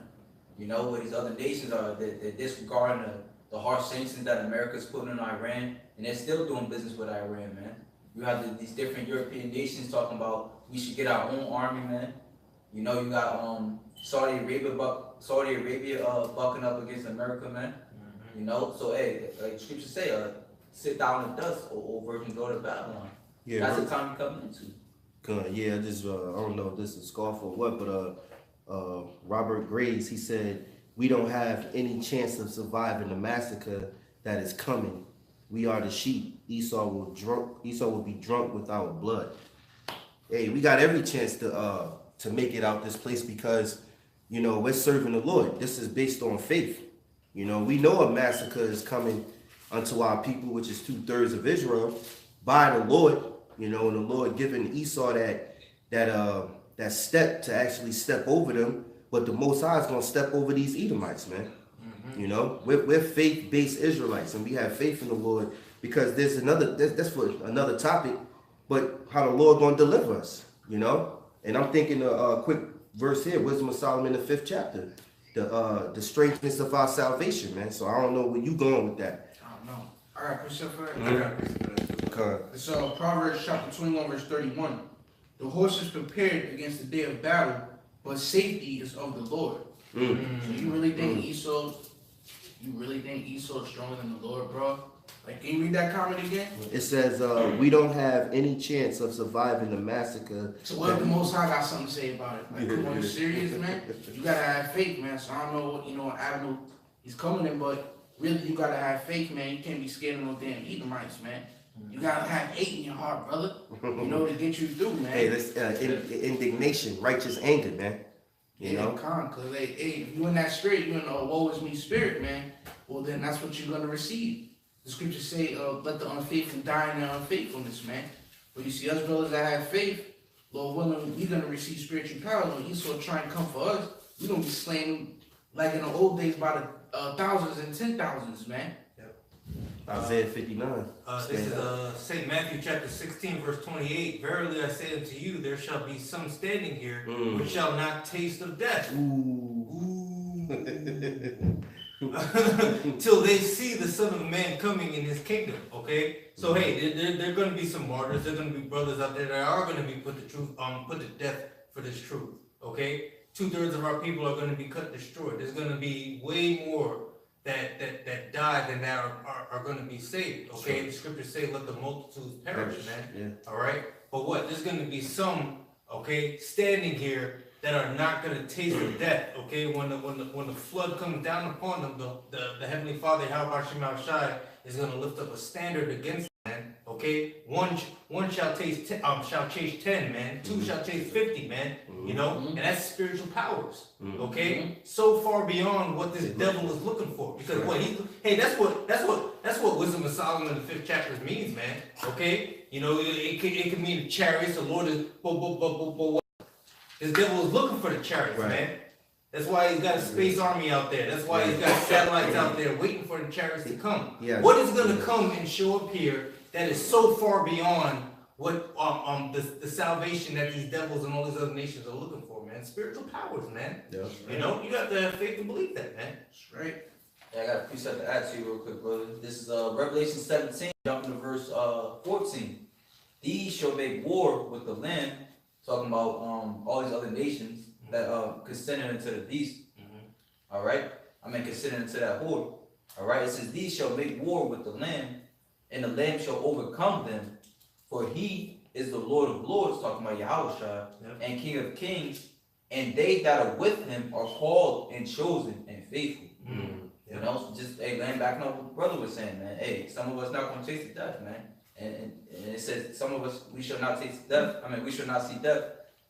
You know, where these other nations are, they're disregarding the harsh sanctions that America's putting on Iran, and they're still doing business with Iran, man. You have these different European nations talking about we should get our own army, man. You know, you got Saudi Arabia bucking up against America, man. You know, so hey, like scripture say, sit down and dust, or virgin go to Babylon. Yeah, That's the time you're coming into. Good. Yeah, I just I don't know if this is scoff or what, but Robert Graves, he said we don't have any chance of surviving the massacre that is coming. We are the sheep. Esau will be drunk with our blood. Hey, we got every chance to make it out this place because, you know, we're serving the Lord. This is based on faith. You know, we know a massacre is coming unto our people, which is 2/3 of Israel, by the Lord. You know, and the Lord giving Esau that step to actually step over them, but the Most High is gonna step over these Edomites, man. You know, we're faith-based Israelites, and we have faith in the Lord because there's that's for another topic, but how the Lord gonna deliver us, you know? And I'm thinking a quick verse here, Wisdom of Solomon, the 5th chapter, the strangeness of our salvation, man. So I don't know where you going with that. I don't know. I got a question for that. I got a question for that. Okay. It's Proverbs chapter 21, verse 31. The horse is prepared against the day of battle, but safety is of the Lord. So you really think Esau? You really think Esau's stronger than the Lord, bro? Like, can you read that comment again? It says we don't have any chance of surviving the massacre. So what if the Most High got something to say about it? Like, come on, you serious, man? You gotta have faith, man. So I don't know what, what avenue he's coming in, but really you gotta have faith, man. You can't be scared of no damn Edomites, man. You gotta have hate in your heart, brother. You know, to get you through, man. Hey, that's indignation, righteous anger, man. You know? Cause hey, if you in that spirit, you in a woe is me spirit, man. Well, then that's what you're gonna receive. The scriptures say, let the unfaithful die in their unfaithfulness, man. But you see, us brothers that have faith, Lord willing, we're gonna receive spiritual power. When Esau try and come for us, we're gonna be slain like in the old days by the thousands and 10,000s, man. Isaiah 59. This is St. Matthew chapter 16, verse 28. Verily I say unto you, there shall be some standing here which shall not taste of death. Ooh. Till they see the Son of Man coming in his kingdom. Okay? So hey, there are gonna be some martyrs, there are gonna be brothers out there that are gonna be put to death for this truth. Okay? 2/3 of our people are gonna be cut, destroyed. There's gonna be way more that die than that are gonna be saved. Okay? Sure. The scriptures say, let the multitudes perish, man. Yeah. All right, but what? There's going to be some, okay, standing here that are not going to taste of death. Okay, when the flood comes down upon them, the Heavenly Father, Yahweh Shem Shai, is going to lift up a standard against them, man. Okay, one shall chase 10, man. Two shall chase 50, man. You know, and that's spiritual powers. Okay, so far beyond what this devil is looking for. Because that's what Wisdom of Solomon, the 5th chapter means, man. Okay, you know, it could mean the chariots. The Lord is, but this devil is looking for the chariots, Right. man. That's why he's got a space army out there. That's why he's got satellites out there waiting for the chariots to come. Yes. What is going to come and show up here that is so far beyond what the salvation that these devils and all these other nations are looking for, man? Spiritual powers, man. Yeah. You know, you got to have faith to believe that, man. That's right. Yeah, I got a precept to add to you real quick, brother. This is Revelation 17, jumping to verse 14. These shall make war with the Lamb, talking about all these other nations that consented unto the beast. All right, I mean consented unto that horde. All right, it says these shall make war with the Lamb, and the Lamb shall overcome them, for he is the Lord of Lords, talking about Yahushua, and King of Kings, and they that are with him are called and chosen and faithful. You know, just laying back on what brother was saying, man. Hey, some of us not gonna taste death, man. And it says some of us we shall not taste death. I mean, we shall not see death.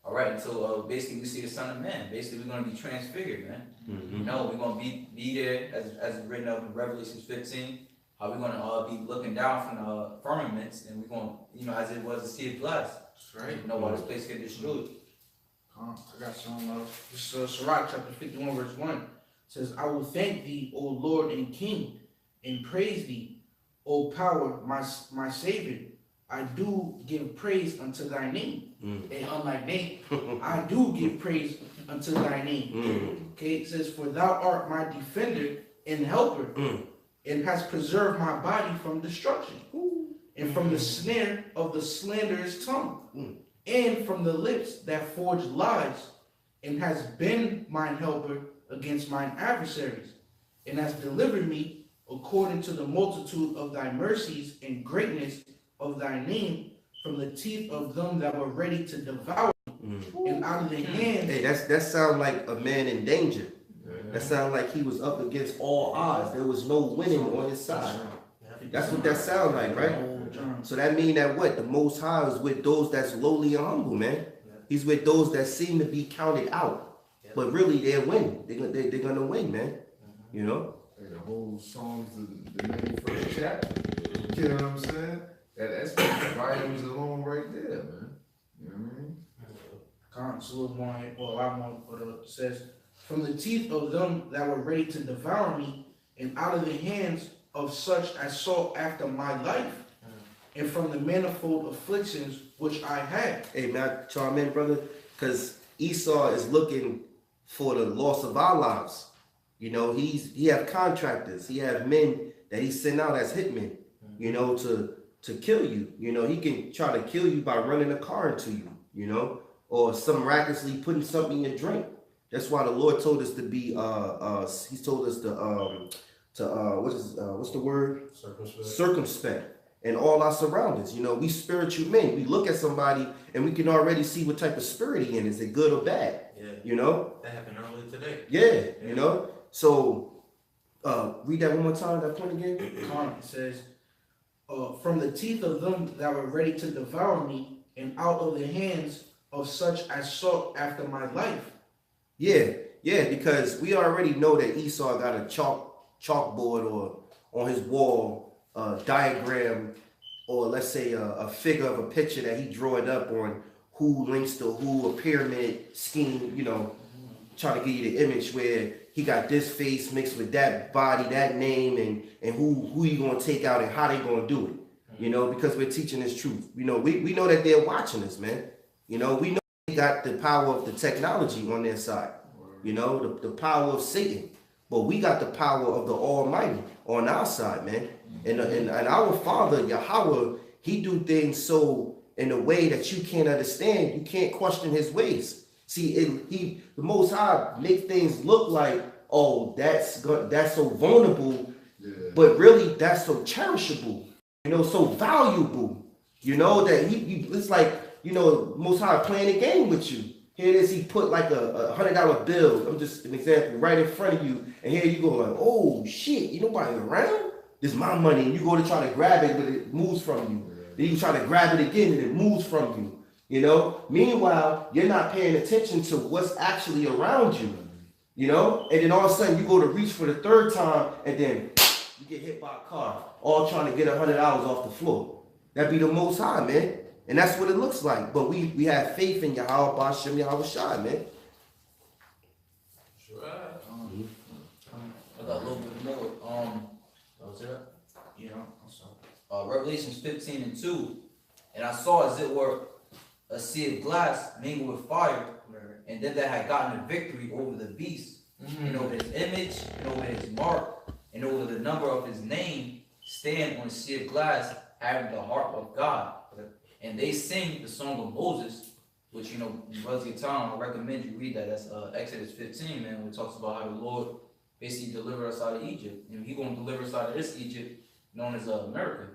All right, until basically we see the Son of Man. Basically, we're gonna be transfigured, man. You know, we're gonna be there as written up in Revelation 15. How we're gonna be looking down from the firmaments, and we're gonna, you know, as it was a sea of glass. That's right. You know, while this place get destroyed. I got some. This is Sirach chapter 51, verse 1. It says, I will thank thee, O Lord and King, and praise thee, O power, my Savior. I do give praise unto thy name. And unlike Nate, I do give praise unto thy name. Okay, it says, for thou art my defender and helper, and hast preserved my body from destruction, and from the snare of the slanderous tongue, and from the lips that forge lies, and has been mine helper against mine adversaries, and has delivered me according to the multitude of thy mercies and greatness of thy name from the teeth of them that were ready to devour me, and out of the hands. Hey, that sounds like a man in danger. That sounds like he was up against all odds. There was no winning on his side. That's what that sounds like, right? So that mean that what? The Most High is with those that's lowly and humble, man. He's with those that seem to be counted out. But really, they're winning. They're gonna win, man. You know? Hey, the whole Psalms, the 91st chapter. You know what I'm saying? That's volumes alone right there, man. You know what I mean? It's a little more, well, a lot more, but it says, from the teeth of them that were ready to devour me, and out of the hands of such as sought after my life, and from the manifold afflictions which I had. Hey, man, chime in, brother, because Esau is looking for the loss of our lives. You know, he have contractors, he have men that he sent out as hitmen, you know, to kill you. You know, he can try to kill you by running a car into you, you know, or some miraculously putting something in your drink. That's why the Lord told us to be he told us to what's the word? Circumspect in all our surroundings. You know, we spiritual men. We look at somebody and we can already see what type of spirit he in. Is it good or bad? Yeah. You know? That happened earlier today. Yeah, you know? So read that one more time, that point again. It says, from the teeth of them that were ready to devour me, and out of the hands of such as sought after my life. Yeah, because we already know that Esau got a chalkboard or on his wall, diagram, or let's say a figure of a picture that he drew it up on who links to who, a pyramid scheme, you know, trying to give you the image where he got this face mixed with that body, that name, and who you gonna take out and how they gonna do it. You know, because we're teaching this truth. You know, we know that they're watching us, man. You know, we know they got the power of the technology on their side. You know, the power of Satan. But we got the power of the Almighty on our side, man. And our Father, Yahweh, he do things so in a way that you can't understand. You can't question his ways. See, the Most High make things look like, oh, that's so vulnerable, but really that's so cherishable, you know, so valuable, you know, that he it's like, you know, Most High playing a game with you. Here it is, he put like a $100 bill, I'm just an example, right in front of you, and here you go like, oh shit, you nobody around? This is my money, and you go to try to grab it, but it moves from you. Then you try to grab it again, and it moves from you. You know, meanwhile, you're not paying attention to what's actually around you, you know, and then all of a sudden you go to reach for the third time and then you get hit by a car, all trying to get $100 off the floor. That'd be the Most High, man. And that's what it looks like. But we have faith in Yahweh Bashem, Yahweh Shai, man. Sure. I got a little bit more. That was it? You know, so. Revelations 15:2. And I saw as it were a sea of glass mingled with fire, and then that had gotten a victory over the beast, and over his image, and over his mark, and over the number of his name, stand on a sea of glass, having the heart of God. And they sing the song of Moses, which, you know, brothers get time, I recommend you read that. That's Exodus 15, man, where it talks about how the Lord basically delivered us out of Egypt. And he gonna deliver us out of this Egypt known as America.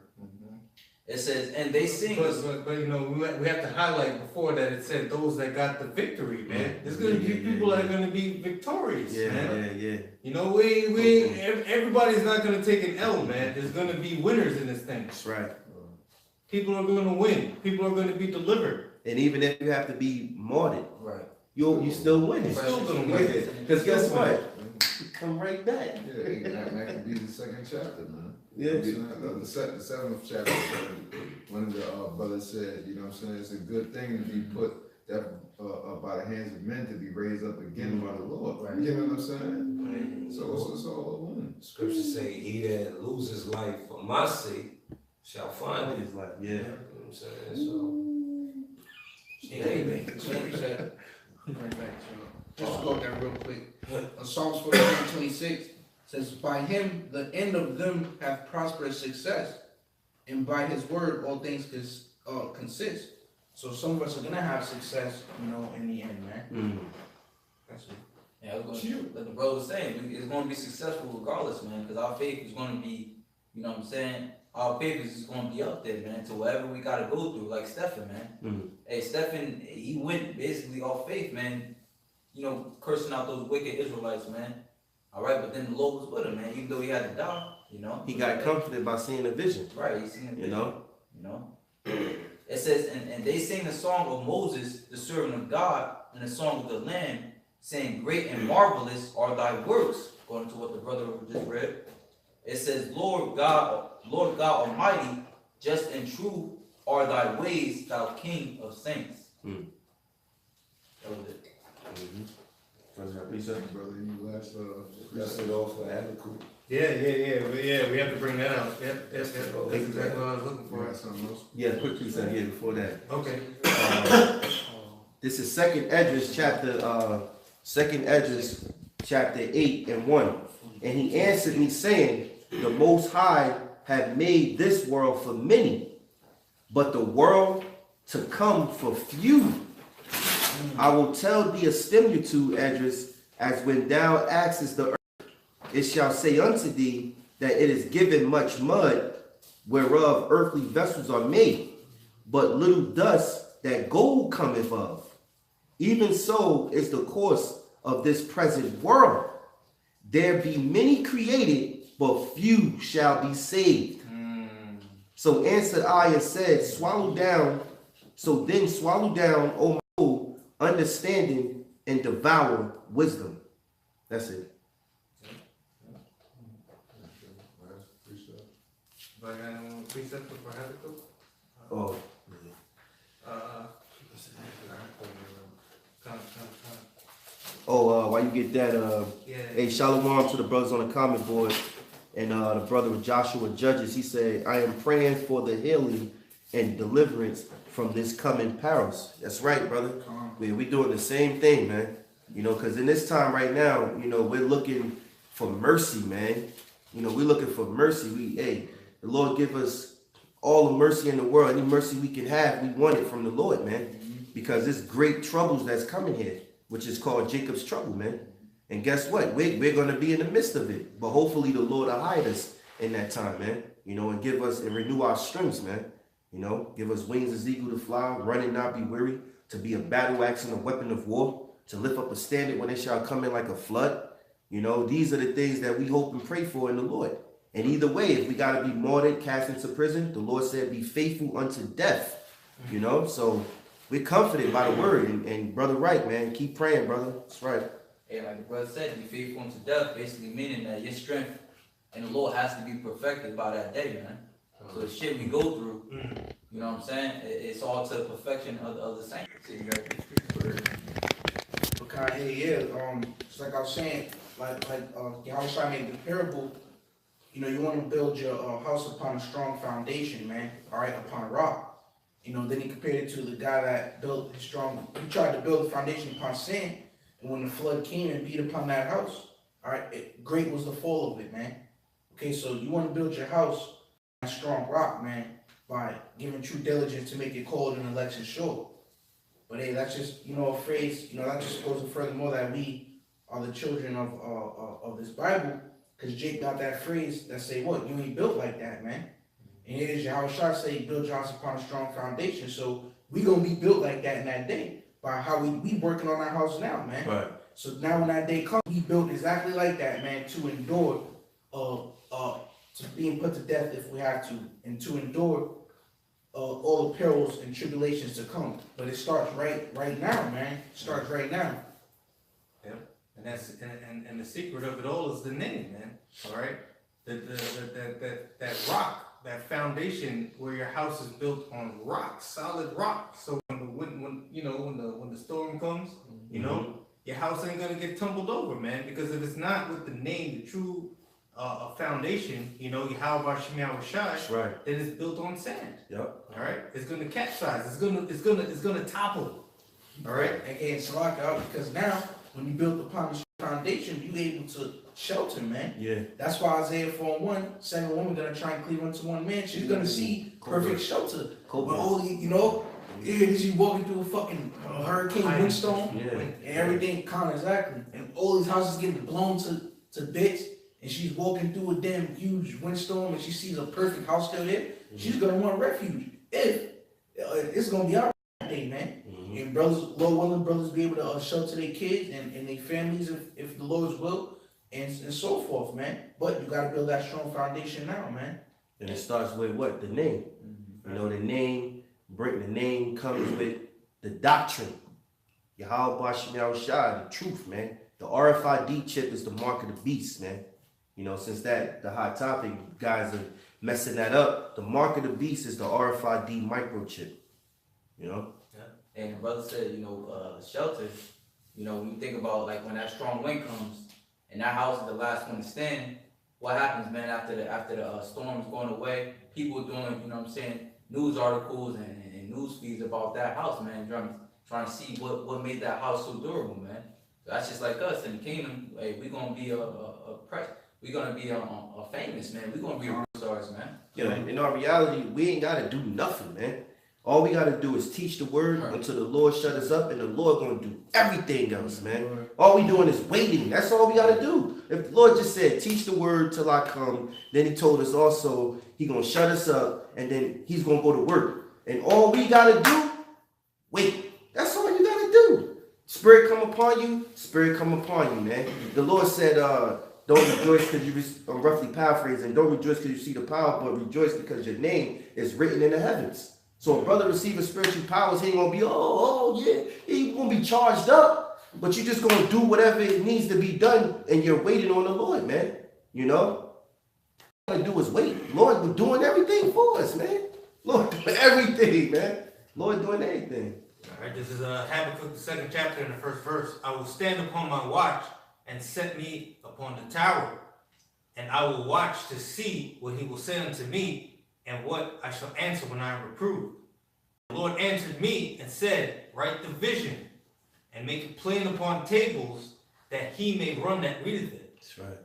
It says, and they sing. But you know, we have to highlight before that it said those that got the victory, man. There's gonna be people that are gonna be victorious, man. Yeah. You know, everybody's not gonna take an L, man. There's gonna be winners in this thing. That's right. People are gonna win. People are gonna be delivered. And even if you have to be martyred, Right. you still winning. Still gonna win. Because guess what? You come right back. Yeah, that could be the second chapter, man. Yeah. The seventh chapter, one of the brothers said, you know what I'm saying, it's a good thing to be put by the hands of men to be raised up again by the Lord. Right. You know what I'm saying? So it's all a win. Scriptures say, he that loses life for my sake shall find it. It's like, yeah. You know what I'm saying? So, Amen. So like you said, right back to just go there real quick. Psalms 49:26 says, by him the end of them have prosperous success, and by his word all things consist. So some of us are gonna have success, you know, in the end, man. That's it. Yeah, I was going like the brother was saying, it's going to be successful regardless, man, because our faith is going to be, you know what I'm saying, our faith is just going to be up there, man, to whatever we got to go through, like Stephen, man. Hey, Stephen, he went basically off faith, man, you know, cursing out those wicked Israelites, man. All right, but then the Lord was with him, man, even though he had to die, you know. He got comforted by seeing a vision. Right, he seen a vision, You know? you know. It says, and they sing the song of Moses, the servant of God, and the song of the Lamb, saying, great and marvelous are thy works, according to what the brother just read. It says, Lord God Almighty, just and true are thy ways, thou King of saints. That was it. Brother, you last that's it all for Habakkuk. Yeah, we have to bring that out. Yep. That's exactly what I was looking for for. something else. Yeah, quick precept here before that. Okay. This is Second Esdras chapter 8:1. And he answered me, saying, the Most High have made this world for many, but the world to come for few. I will tell thee a similitude, Esdras, as when thou askest the earth, it shall say unto thee that it is given much mud, whereof earthly vessels are made, but little dust that gold cometh of. Even so is the course of this present world. There be many created, but few shall be saved. So answered I and said, swallow down, O my soul, understanding, and devour wisdom. That's it. But I got one precept for Habakkuk. Oh, Come. While you get that, Yeah. hey, shalom to the brothers on the comment board. And the brother with Joshua Judges, he said, I am praying for the healing and deliverance from this coming perils. That's right, brother. We doing the same thing, man. You know, because in this time right now, you know, we're looking for mercy, man. You know, we're looking for mercy. The Lord give us all the mercy in the world. Any mercy we can have, we want it from the Lord, man. Because there's great troubles that's coming here, which is called Jacob's trouble, man. And guess what? We're going to be in the midst of it. But hopefully the Lord will hide us in that time, man. You know, and give us and renew our strengths, man. You know, give us wings as eagle to fly, run and not be weary, to be a battle axe and a weapon of war, to lift up a standard when they shall come in like a flood. You know, these are the things that we hope and pray for in the Lord. And either way, if we got to be martyred, cast into prison, the Lord said, be faithful unto death. You know, so we're comforted by the word. And brother, right, man, keep praying, brother. That's right. And like the brother said, be faithful unto death, basically meaning that your strength and the Lord has to be perfected by that day, man. So the shit we go through, you know what I'm saying? It's all to the perfection of the saints. So you got It's like I was saying, Yahushua made the parable. You know, you want to build your house upon a strong foundation, man. All right, upon a rock. You know, then he compared it to the guy that built his strong. He tried to build the foundation upon sand. And when the flood came and beat upon that house, all right, great was the fall of it, man. Okay, so you want to build your house on a strong rock, man, by giving true diligence to make it cold and election sure. But hey, that's just, you know, a phrase, you know, that just goes furthermore that we are the children of this Bible, because Jake got that phrase that say, what, you ain't built like that, man. And it is Yahushua say, build your house upon a strong foundation. So we going to be built like that in that day. By how we working on our house now, man. Right. So now when that day comes, we built exactly like that, man, to endure, to being put to death if we have to, and to endure all the perils and tribulations to come. But it starts right now, man. It starts right now. Yeah. And that's and the secret of it all is the name, man. All right. That rock. That foundation where your house is built on rock, solid rock. So when the storm comes, you know, your house ain't gonna get tumbled over, man. Because if it's not with the name, the true foundation, you know, Yahweh Shem Yahushai, Right. then it's built on sand. Yep. All right, it's gonna capsize. It's gonna topple. All right. And slack out, because now when you build upon the foundation, you able to shelter, man. Yeah. That's why Isaiah 4:1, 7 women gonna try and cleave unto one man. She's gonna see perfect shelter. Cool. But only, you know, she's walking through a fucking hurricane windstorm Yeah. and everything, kind of exactly. And all these houses getting blown to bits, and she's walking through a damn huge windstorm, and she sees a perfect house still there. She's gonna want refuge. If it's gonna be our day, man. And brothers, Lord willing, brothers be able to shelter their kids and their families if the Lord's will, and so forth, man. But you gotta build that strong foundation now, man. And it starts with what? The name. You know, the name comes with the doctrine. Yahweh Shem Yahushai, the truth, man. The RFID chip is the mark of the beast, man. You know, since the hot topic, guys are messing that up. The mark of the beast is the RFID microchip. You know? And the brother said, you know, shelter, you know, when you think about like when that strong wind comes and that house is the last one to stand, what happens, man, after the storm's going away? People doing, you know what I'm saying, news articles and news feeds about that house, man, trying to see what made that house so durable, man. So that's just like us in the kingdom. Hey, we're gonna be we're gonna be famous, man. We're gonna be rock stars, man. Yeah, in our reality, we ain't gotta do nothing, man. All we gotta do is teach the word until the Lord shut us up, and the Lord gonna do everything else, man. All we doing is waiting. That's all we gotta do. If the Lord just said, teach the word till I come, then he told us also he gonna shut us up, and then he's gonna go to work. And all we gotta do, wait. That's all you gotta do. Spirit come upon you, spirit come upon you, man. The Lord said, don't rejoice because you, I'm roughly paraphrasing, don't rejoice because you see the power, but rejoice because your name is written in the heavens. So a brother receiving spiritual powers, he ain't gonna be, yeah, he gonna be charged up, but you just gonna do whatever it needs to be done, and you're waiting on the Lord, man. You know, all you gotta do is wait. Lord, we're doing everything for us, man. Lord doing everything, man. Lord doing everything. Alright, this is Habakkuk, the 2nd chapter and the 1st verse. I will stand upon my watch and set me upon the tower, and I will watch to see what he will say unto me, and what I shall answer when I am reproved. The Lord answered me and said, write the vision, and make it plain upon tables, that he may run that readeth it. That's right.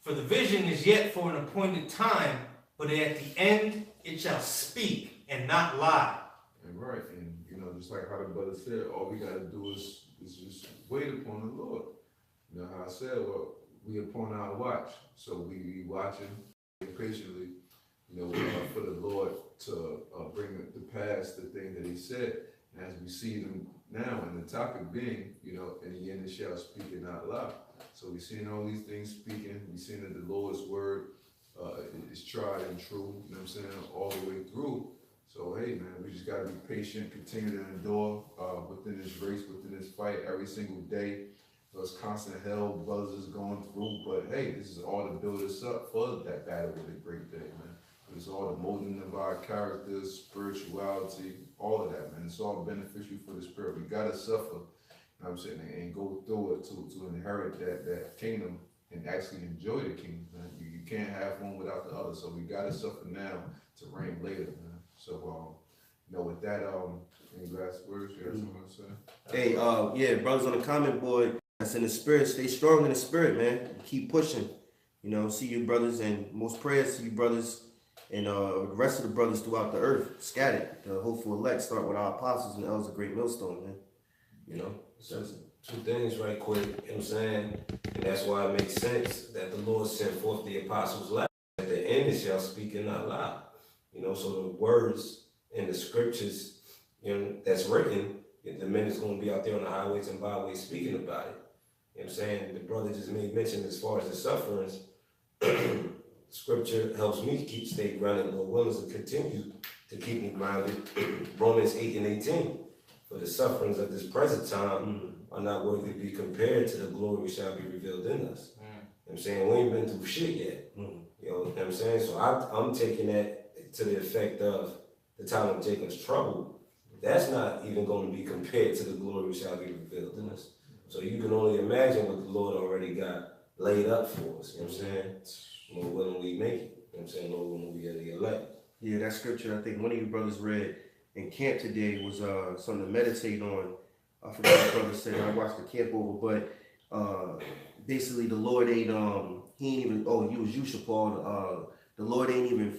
For the vision is yet for an appointed time, but at the end it shall speak and not lie. And right, and just like how the brother said, all we gotta do is just wait upon the Lord. You know how I said, well, we upon our watch, so we be watching patiently, for the Lord to bring to pass the thing that He said. And as we see them now, and the topic being, in the end it shall speak and not lie. So we're seeing all these things speaking. We're seeing that the Lord's word is tried and true. You know what I'm saying, all the way through. So hey, man, we just gotta be patient, continue to endure within this race, within this fight every single day. There's constant hell brothers is going through, but hey, this is all to build us up for that battle with a great day, man. It's all the molding of our characters, spirituality, all of that, man. It's all beneficial for the spirit. We gotta suffer, you know what I'm saying, and go through it to inherit that kingdom and actually enjoy the kingdom, man. You can't have one without the other, so we gotta suffer now to reign later, man. So, with that, any last words you have something to say? Hey, yeah, brothers on the comment board, that's in the spirit. Stay strong in the spirit, man. Keep pushing. See you brothers, and most prayers to you brothers and the rest of the brothers throughout the earth, scattered. The hopeful elect start with our apostles and elders of Great Millstone, man. So, two things right quick, you know what I'm saying? And that's why it makes sense that the Lord sent forth the apostles last. At the end it shall speak and not lie. So the words in the scriptures, that's written, the men is going to be out there on the highways and byways speaking about it. You know what I'm saying? The brother just made mention as far as the sufferings. Scripture helps me stay grounded, Lord willing, to continue to keep me grounded. Romans 8:18. For the sufferings of this present time are not worthy to be compared to the glory which shall be revealed in us. You know what I'm saying? We ain't been through shit yet. You know what I'm saying? So I'm taking that to the effect of the time of Jacob's trouble. That's not even going to be compared to the glory which shall be revealed in us. So you can only imagine what the Lord already got laid up for us. You know what I'm saying? Lord willing, we make it. You know what I'm saying? Lord willing, we are the elect. Yeah, that scripture I think one of you brothers read in camp today was something to meditate on. I forgot what the brother said. I watched the camp over, but basically the Lord ain't he ain't even you was you, Paul. The Lord ain't even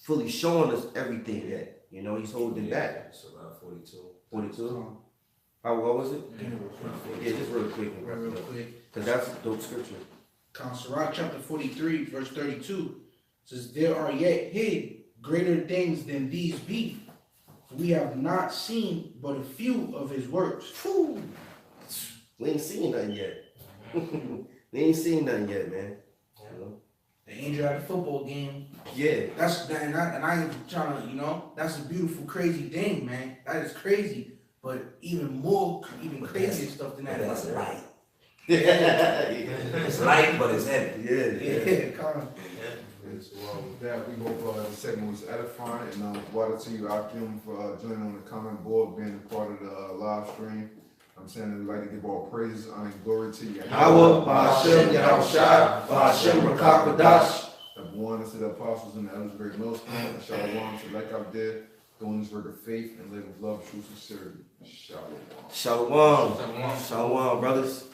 fully showing us everything yet. He's holding back. It's about 42. 42. What was it? Yeah, just real quick. Real quick. Because that's a dope scripture. Sirach chapter 43, verse 32 says, there are yet hid greater things than these be. We have not seen but a few of his works. Whew. We ain't seen nothing yet. We ain't seen nothing yet, man. The angel at a football game. Yeah. And I ain't trying to, that's a beautiful, crazy thing, man. That is crazy. But even crazier stuff than that. That's light. Yeah. It's light, but it's heavy. Yeah, come on. And so with that, we hope the segment was edifying, and water to you, Akim, for joining on the comment board, being a part of the live stream. I'm saying that we'd like to give all praises, honor, and glory to you. Yahweh, Ba'ashem, Yahushua, Ba'ashem, Rakakadash. Number one, to the apostles and the elders of Great Millstone. Shalom to like out there, doing this work of faith and living with love, truth, sincerity. Shalom. Shalom, brothers.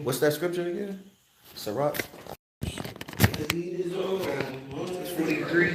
What's that scripture again? Sirach. The lead is over. It's 43.